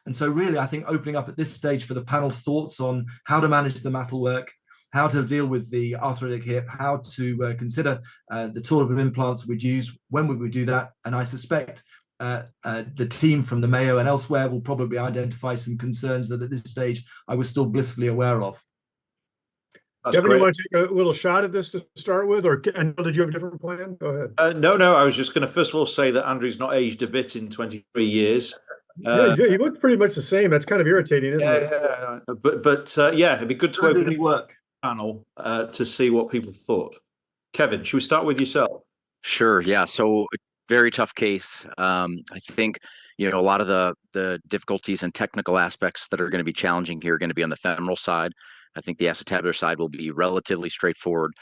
[SPEAKER 5] And so really, I think opening up at this stage for the panel's thoughts on how to manage the metalwork, how to deal with the arthritic hip, how to consider the sort of implants we'd use, when we would do that. And I suspect the team from the Mayo and elsewhere will probably identify some concerns that at this stage I was still blissfully aware of.
[SPEAKER 2] Kevin, you want to take a little shot at this to start with, or did you have a different plan? Go ahead.
[SPEAKER 1] No, I was just going to first of all say that Andrew's not aged a bit in 23 years.
[SPEAKER 2] Yeah, he looked pretty much the same. That's kind of irritating, isn't it?
[SPEAKER 1] Yeah. But yeah, it'd be good to open the panel to see what people thought. Kevin, should we start with yourself?
[SPEAKER 7] Sure. Yeah. So very tough case. I think, You know, a lot of the difficulties and technical aspects that are going to be challenging here are going to be on the femoral side. I think the acetabular side will be relatively straightforward.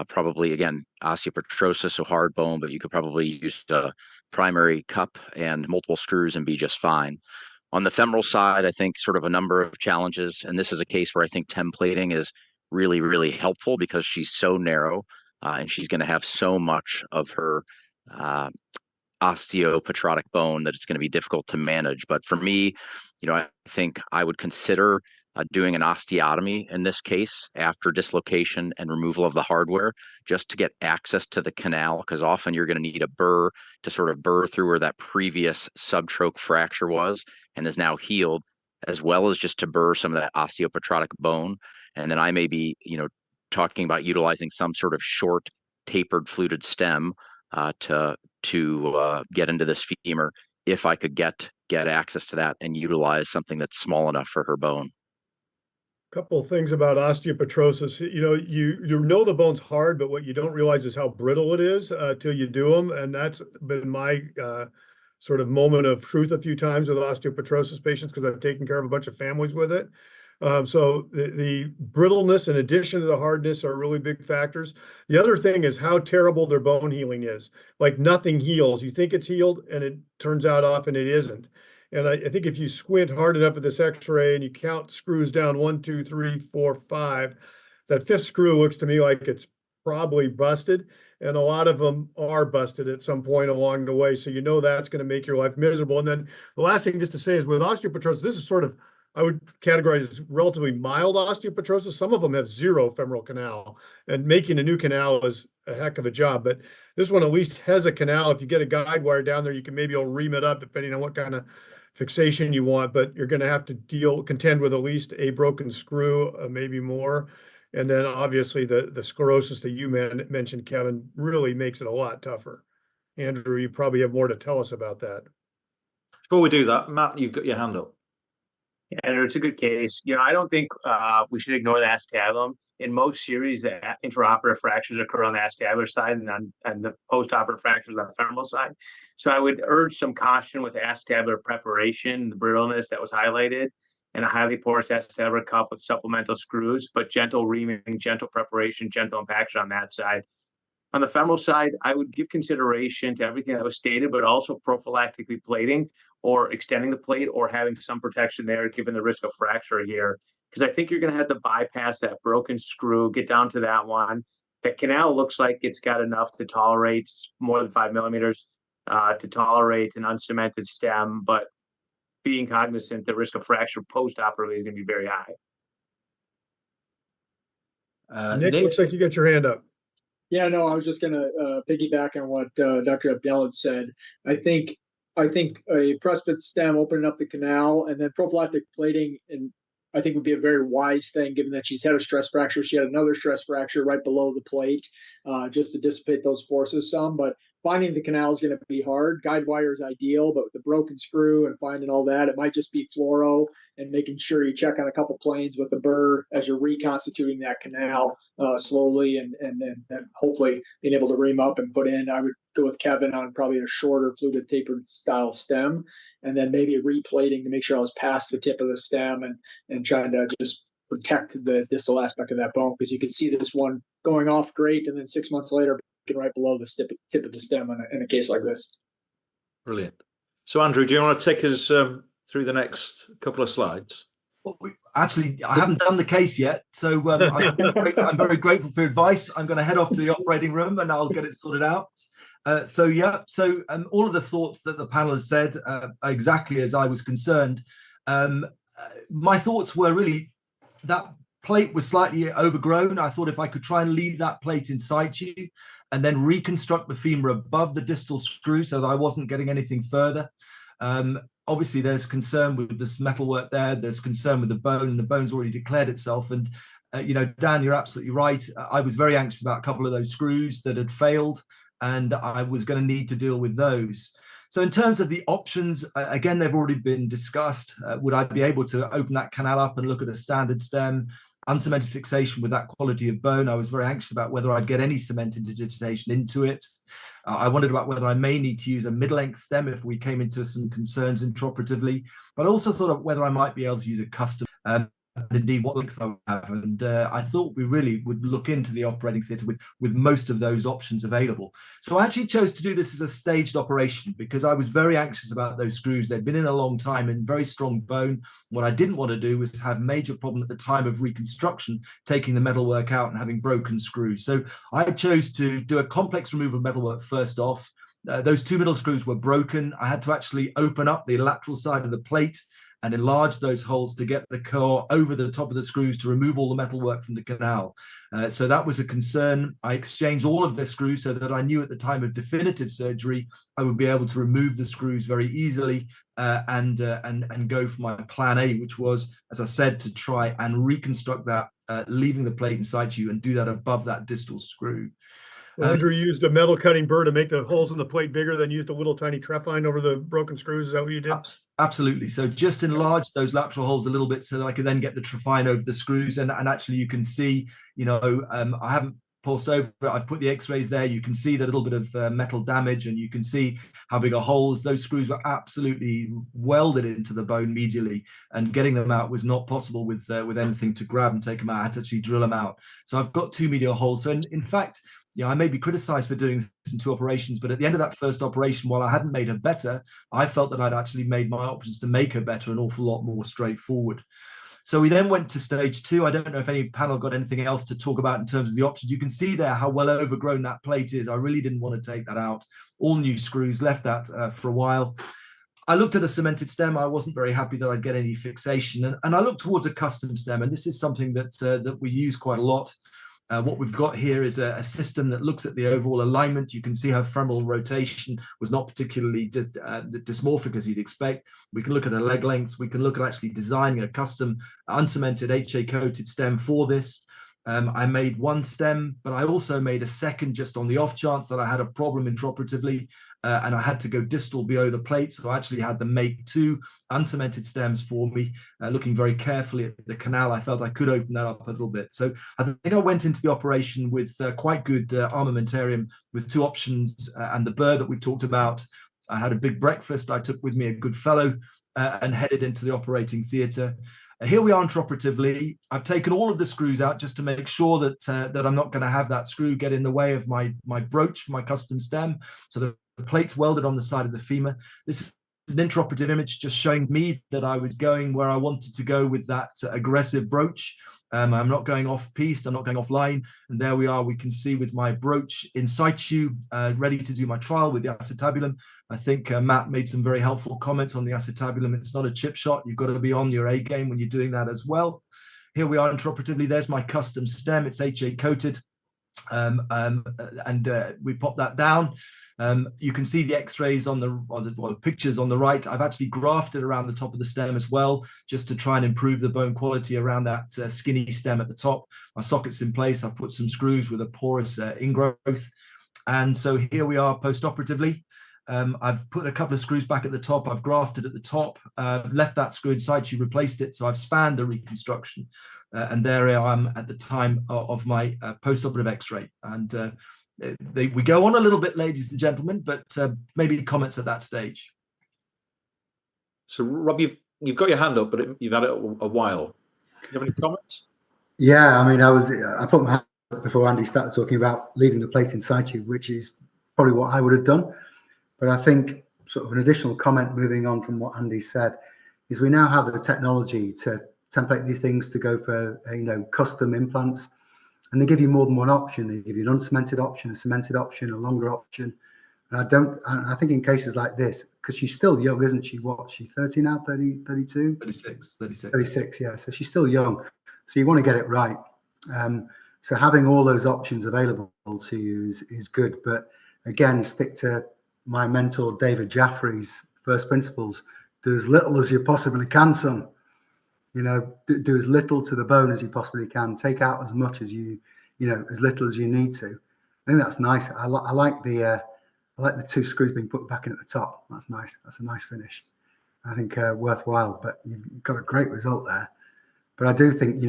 [SPEAKER 7] Probably, again, osteopetrosis, so hard bone, but you could probably use a primary cup and multiple screws and be just fine. On the femoral side, I think sort of a number of challenges, and this is a case where I think templating is really, really helpful because she's so narrow and she's going to have so much of her osteopetrotic bone that it's going to be difficult to manage. But for me, you know, I think I would consider doing an osteotomy in this case after dislocation and removal of the hardware, just to get access to the canal, because often you're going to need a burr to sort of burr through where that previous subtroch fracture was and is now healed, as well as just to burr some of that osteopetrotic bone. And then I may be, you know, talking about utilizing some sort of short tapered fluted stem to get into this femur, if I could get access to that and utilize something that's small enough for her bone.
[SPEAKER 2] Couple of things about osteopetrosis. You know, you know the bone's hard, but what you don't realize is how brittle it is till you do them. And that's been my sort of moment of truth a few times with osteopetrosis patients, because I've taken care of a bunch of families with it. So the brittleness in addition to the hardness are really big factors. The other thing is how terrible their bone healing is. Like nothing heals. You think it's healed, and it turns out often it isn't. And I think if you squint hard enough at this X-ray and you count screws down 1, 2, 3, 4, 5, that fifth screw looks to me like it's probably busted. And a lot of them are busted at some point along the way. So you know that's going to make your life miserable. And then the last thing just to say is with osteopetrosis, this is sort of, I would categorize as relatively mild osteopetrosis. Some of them have zero femoral canal, and making a new canal is a heck of a job. But this one at least has a canal. If you get a guide wire down there, you can maybe ream it up depending on what kind of fixation you want, but you're going to have to contend with at least a broken screw, maybe more. And then obviously the sclerosis that you mentioned, Kevin, really makes it a lot tougher. Andrew, you probably have more to tell us about that.
[SPEAKER 1] Before we do that, Matt, you've got your hand up.
[SPEAKER 9] Yeah, Andrew, it's a good case. You know, I don't think we should ignore the acetabulum. In most series, the intraoperative fractures occur on the acetabular side and the postoperative fractures on the femoral side. So I would urge some caution with acetabular preparation, the brittleness that was highlighted, and a highly porous acetabular cup with supplemental screws, but gentle reaming, gentle preparation, gentle impaction on that side. On the femoral side, I would give consideration to everything that was stated, but also prophylactically plating or extending the plate or having some protection there, given the risk of fracture here. Because I think you're going to have to bypass that broken screw, get down to that one. The canal looks like it's got enough to tolerate more than 5 millimeters to tolerate an uncemented stem, but being cognizant the risk of fracture post-operatively is going to be very high.
[SPEAKER 2] Nick, looks like you got your hand up.
[SPEAKER 8] Yeah, no, I was just going to piggyback on what Dr. Abdel had said. I think a press-fit stem opening up the canal and then prophylactic plating, and I think would be a very wise thing, given that she's had a stress fracture. She had another stress fracture right below the plate, just to dissipate those forces some. But finding the canal is going to be hard. Guide wire is ideal, but with the broken screw and finding all that, it might just be fluoro and making sure you check on a couple planes with the burr as you're reconstituting that canal slowly, and then hopefully being able to ream up and put in. I would go with Kevin on probably a shorter fluted tapered style stem, and then maybe replating to make sure I was past the tip of the stem and trying to just protect the distal aspect of that bone, because you can see this one going off great, and then 6 months later, right below the tip of the stem in a case like this.
[SPEAKER 1] Brilliant. So, Andrew, do you want to take us through the next couple of slides?
[SPEAKER 5] Well, actually, I haven't done the case yet, so I'm very grateful for your advice. I'm going to head off to the operating room and I'll get it sorted out. So all of the thoughts that the panel has said are exactly as I was concerned. My thoughts were really that plate was slightly overgrown. I thought if I could try and leave that plate in situ and then reconstruct the femur above the distal screw so that I wasn't getting anything further. Obviously, there's concern with this metalwork there. There's concern with the bone, and the bone's already declared itself. And, Dan, you're absolutely right. I was very anxious about a couple of those screws that had failed, and I was going to need to deal with those. So in terms of the options, again, they've already been discussed. Would I be able to open that canal up and look at a standard stem, uncemented fixation with that quality of bone? I was very anxious about whether I'd get any cemented digitation into it. I wondered about whether I may need to use a mid-length stem if we came into some concerns intraoperatively, but I also thought of whether I might be able to use a custom, and indeed what length I would have. And I thought we really would look into the operating theatre with most of those options available. So I actually chose to do this as a staged operation because I was very anxious about those screws. They'd been in a long time in very strong bone. What I didn't want to do was have major problem at the time of reconstruction, taking the metalwork out and having broken screws. So I chose to do a complex removal of metalwork first off. Those two middle screws were broken. I had to actually open up the lateral side of the plate and enlarge those holes to get the core over the top of the screws to remove all the metalwork from the canal. So that was a concern. I exchanged all of the screws so that I knew at the time of definitive surgery, I would be able to remove the screws very easily and go for my plan A, which was, as I said, to try and reconstruct that, leaving the plate in situ and do that above that distal screw.
[SPEAKER 2] Well, Andrew used a metal cutting burr to make the holes in the plate bigger, than used a little tiny trephine over the broken screws. Is that what you did?
[SPEAKER 5] Absolutely. So just enlarge those lateral holes a little bit so that I could then get the trephine over the screws. And actually you can see, I haven't pulsed over it. I've put the x-rays there. You can see the little bit of metal damage, and you can see how big are holes. Those screws were absolutely welded into the bone medially, and getting them out was not possible with anything to grab and take them out. I had to actually drill them out. So I've got two medial holes. So in fact, I may be criticized for doing this in two operations, but at the end of that first operation, while I hadn't made her better, I felt that I'd actually made my options to make her better an awful lot more straightforward. So we then went to stage 2. I don't know if any panel got anything else to talk about in terms of the options. You can see there how well overgrown that plate is. I really didn't want to take that out. All new screws, left that for a while. I looked at a cemented stem. I wasn't very happy that I'd get any fixation. And I looked towards a custom stem. And this is something that we use quite a lot. What we've got here is a system that looks at the overall alignment. You can see how femoral rotation was not particularly dysmorphic as you'd expect. We can look at the leg lengths. We can look at actually designing a custom uncemented HA-coated stem for this. I made one stem, but I also made a second just on the off chance that I had a problem intraoperatively and I had to go distal below the plate. So I actually had them make 2 uncemented stems for me, looking very carefully at the canal. I felt I could open that up a little bit. So I think I went into the operation with quite good armamentarium with 2 options and the burr that we've talked about. I had a big breakfast. I took with me a good fellow and headed into the operating theatre. Here we are intraoperatively. I've taken all of the screws out just to make sure that that I'm not going to have that screw get in the way of my broach for my custom stem. So the plate's welded on the side of the femur. This is an intraoperative image just showing me that I was going where I wanted to go with that aggressive broach. I'm not going off piste, I'm not going offline. And there we are, we can see with my broach in situ, ready to do my trial with the acetabulum. I think Matt made some very helpful comments on the acetabulum. It's not a chip shot. You've got to be on your A game when you're doing that as well. Here we are intraoperatively. There's my custom stem. It's HA coated. We pop that down. You can see the x-rays on the pictures on the right. I've actually grafted around the top of the stem as well, just to try and improve the bone quality around that skinny stem at the top. My socket's in place. I've put some screws with a porous ingrowth. And so here we are post-operatively. I've put a couple of screws back at the top. I've grafted at the top, left that screw in situ, replaced it. So I've spanned the reconstruction. And there I am at the time of my post-operative x-ray. And we go on a little bit, ladies and gentlemen, but maybe comments at that stage.
[SPEAKER 1] So, Rob, you've got your hand up, but you've had it a while. Do you have any comments?
[SPEAKER 6] Yeah, I mean, I put my hand up before Andy started talking about leaving the plate in situ, which is probably what I would have done. But I think sort of an additional comment moving on from what Andy said is we now have the technology to template these things to go for, custom implants. And they give you more than one option. They give you an uncemented option, a cemented option, a longer option. And I think in cases like this, because she's still young, isn't she? What, she's 30 now, 30, 32?
[SPEAKER 5] 36.
[SPEAKER 6] 36, yeah. So she's still young. So you want to get it right. So having all those options available to you is good. But again, stick to my mentor, David Jaffrey's first principles. Do as little as you possibly can, son. Do as little to the bone as you possibly can. Take out as much as as little as you need to. I think that's nice. I like the 2 screws being put back in at the top. That's nice. That's a nice finish. I think worthwhile. But you've got a great result there. But I do think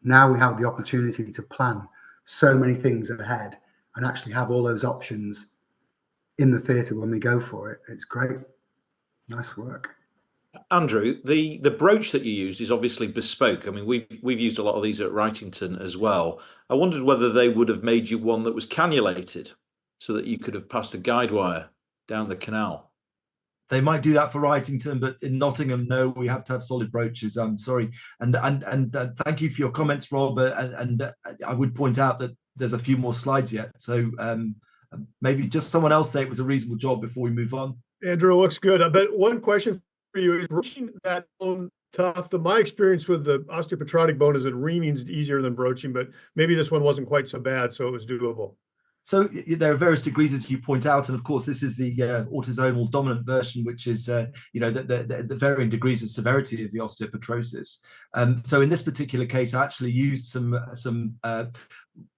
[SPEAKER 6] now we have the opportunity to plan so many things ahead and actually have all those options in the theatre when we go for it. It's great. Nice work.
[SPEAKER 1] Andrew, the brooch that you used is obviously bespoke. I mean, we've used a lot of these at Wrightington as well. I wondered whether they would have made you one that was cannulated so that you could have passed a guide wire down the canal.
[SPEAKER 5] They might do that for Wrightington, but in Nottingham, no, we have to have solid brooches. I'm sorry. And thank you for your comments, Rob. And I would point out that there's a few more slides yet. So maybe just someone else say it was a reasonable job before we move on.
[SPEAKER 2] Andrew, looks good. I bet one question for you is broaching that bone tough. My experience with the osteopetrotic bone is that reaming's easier than broaching, but maybe this one wasn't quite so bad, so it was doable.
[SPEAKER 5] So there are various degrees, as you point out, and of course, this is the autosomal dominant version, which is the varying degrees of severity of the osteopetrosis. So in this particular case, I actually used some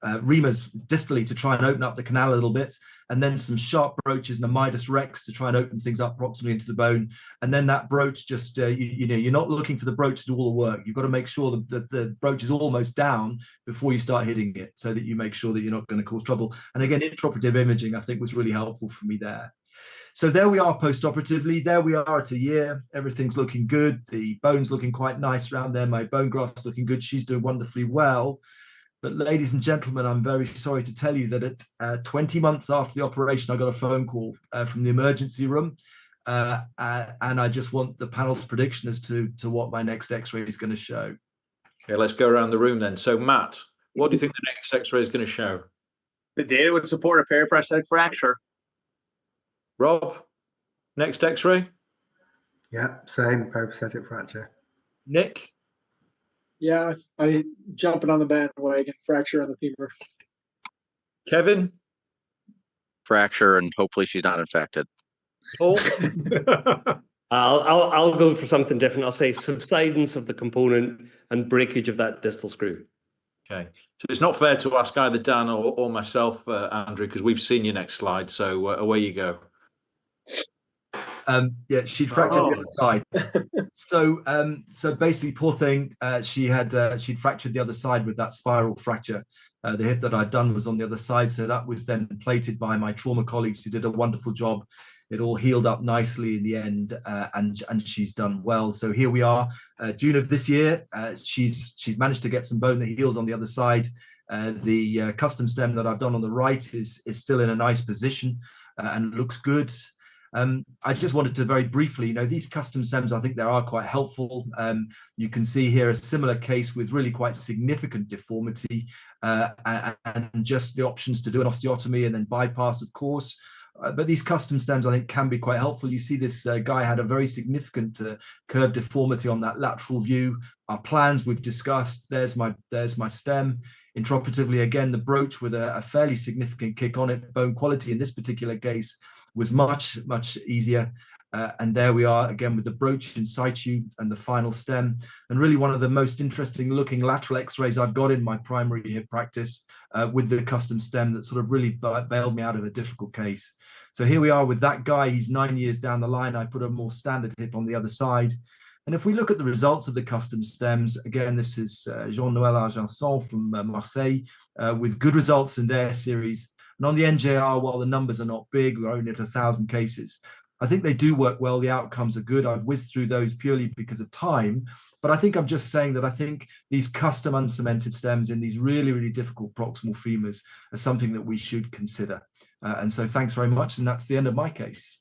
[SPEAKER 5] reamers distally to try and open up the canal a little bit, and then some sharp broaches and a Midas Rex to try and open things up proximally into the bone. And then that broach just, you're not looking for the broach to do all the work. You've got to make sure that the broach is almost down before you start hitting it, so that you make sure that you're not going to cause trouble. And again, intraoperative imaging, I think, was really helpful for me there. So there we are post-operatively. There we are at a year. Everything's looking good. The bone's looking quite nice around there. My bone graft's looking good. She's doing wonderfully well. But ladies and gentlemen, I'm very sorry to tell you that at 20 months after the operation, I got a phone call from the emergency room. And I just want the panel's prediction as to what my next X-ray is going to show.
[SPEAKER 1] Okay, let's go around the room then. So Matt, what do you think the next X-ray is going to show?
[SPEAKER 9] The data would support a periprosthetic fracture.
[SPEAKER 1] Rob, next X-ray?
[SPEAKER 6] Yeah, same, periprosthetic fracture.
[SPEAKER 1] Nick?
[SPEAKER 8] Yeah, I jumping on the bandwagon, fracture on the femur.
[SPEAKER 1] Kevin?
[SPEAKER 7] Fracture, and hopefully she's not infected.
[SPEAKER 1] Paul?
[SPEAKER 3] I'll go for something different. I'll say subsidence of the component and breakage of that distal screw.
[SPEAKER 1] Okay, so it's not fair to ask either Dan or myself, Andrew, because we've seen your next slide. So away you go.
[SPEAKER 5] Yeah, she'd fractured the other side. So basically, poor thing, she'd fractured the other side with that spiral fracture. The hip that I'd done was on the other side, so that was then plated by my trauma colleagues, who did a wonderful job. It all healed up nicely in the end, and she's done well. So here we are, June of this year. She's managed to get some bone that heals on the other side. The custom stem that I've done on the right is still in a nice position and looks good. I just wanted to very briefly, these custom stems, I think they are quite helpful. You can see here a similar case with really quite significant deformity and just the options to do an osteotomy and then bypass, of course. But these custom stems, I think, can be quite helpful. You see this guy had a very significant curved deformity on that lateral view. Our plans we've discussed, there's my stem. Intraoperatively, again, the brooch with a fairly significant kick on it. Bone quality in this particular case was much, much easier. And there we are again with the brooch in situ and the final stem. And really one of the most interesting looking lateral X-rays I've got in my primary hip practice with the custom stem that sort of really bailed me out of a difficult case. So here we are with that guy. He's 9 years down the line. I put a more standard hip on the other side. And if we look at the results of the custom stems, again, this is Jean-Noël Argenson from Marseille with good results in their series. And on the NJR, while the numbers are not big, we're only at 1,000 cases. I think they do work well. The outcomes are good. I've whizzed through those purely because of time. But I think I'm just saying that I think these custom uncemented stems in these really, really difficult proximal femurs are something that we should consider. And so thanks very much. And that's the end of my case.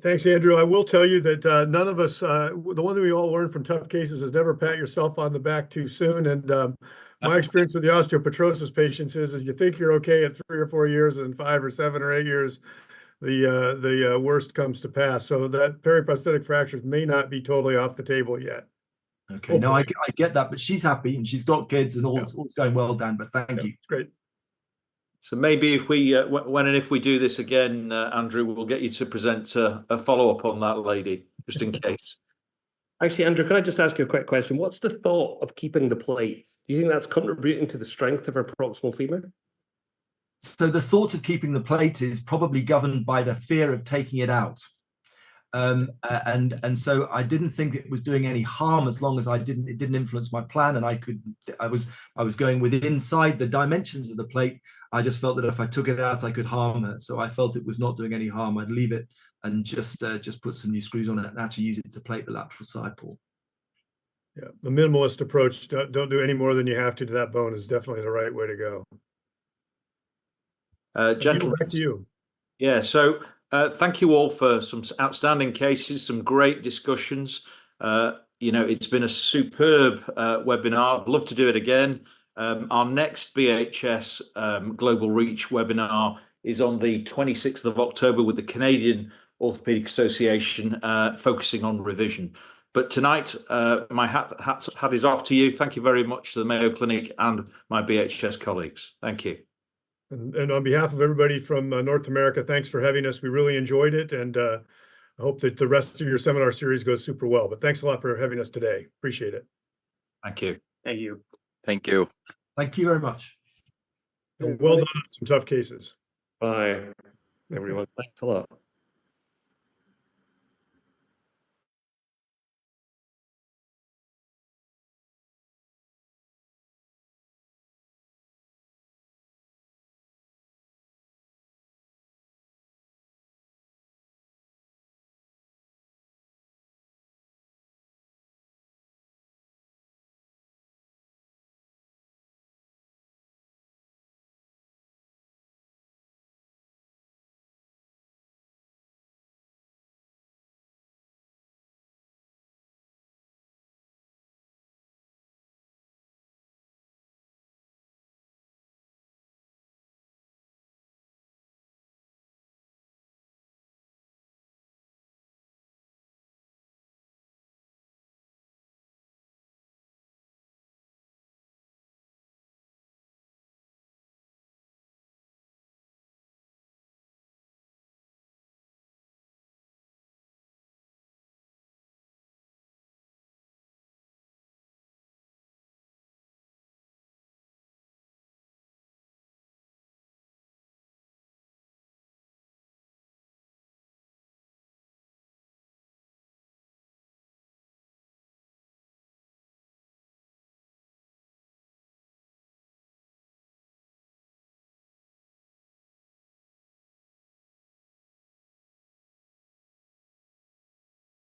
[SPEAKER 2] Thanks, Andrew. I will tell you that none of us, the one thing we all learned from tough cases is never pat yourself on the back too soon. And my experience with the osteopetrosis patients is you think you're okay at 3 or 4 years, and 5 or 7 or 8 years, the worst comes to pass. So that periprosthetic fractures may not be totally off the table yet.
[SPEAKER 5] Okay, no, I get that, but she's happy and she's got kids and all's going well, Dan, but thank you.
[SPEAKER 2] Great.
[SPEAKER 1] So maybe if we, when and if we do this again, Andrew, we'll get you to present a follow-up on that lady, just in case.
[SPEAKER 3] Actually, Andrew, can I just ask you a quick question? What's the thought of keeping the plate? Do you think that's contributing to the strength of her proximal femur?
[SPEAKER 5] So the thought of keeping the plate is probably governed by the fear of taking it out. And so I didn't think it was doing any harm as long as it didn't influence my plan, and I was going within inside the dimensions of the plate. I just felt that if I took it out, I could harm her. So I felt it was not doing any harm. I'd leave it and just put some new screws on it and actually use it to plate the lateral side, Paul.
[SPEAKER 2] Yeah, the minimalist approach, don't do any more than you have to that bone, is definitely the right way to go.
[SPEAKER 1] Gentlemen,
[SPEAKER 2] back to you.
[SPEAKER 1] Yeah, so thank you all for some outstanding cases, some great discussions. It's been a superb webinar. I'd love to do it again. Our next BHS Global Reach webinar is on the 26th of October with the Canadian Orthopaedic Association, focusing on revision. But tonight, my hat is off to you. Thank you very much to the Mayo Clinic and my BHS colleagues. Thank you.
[SPEAKER 2] And on behalf of everybody from North America, thanks for having us. We really enjoyed it, and I hope that the rest of your seminar series goes super well. But thanks a lot for having us today. Appreciate it.
[SPEAKER 1] Thank you.
[SPEAKER 9] Thank you.
[SPEAKER 7] Thank you.
[SPEAKER 5] Thank you very much.
[SPEAKER 2] And well done on some tough cases.
[SPEAKER 3] Bye, everyone. Thanks a lot.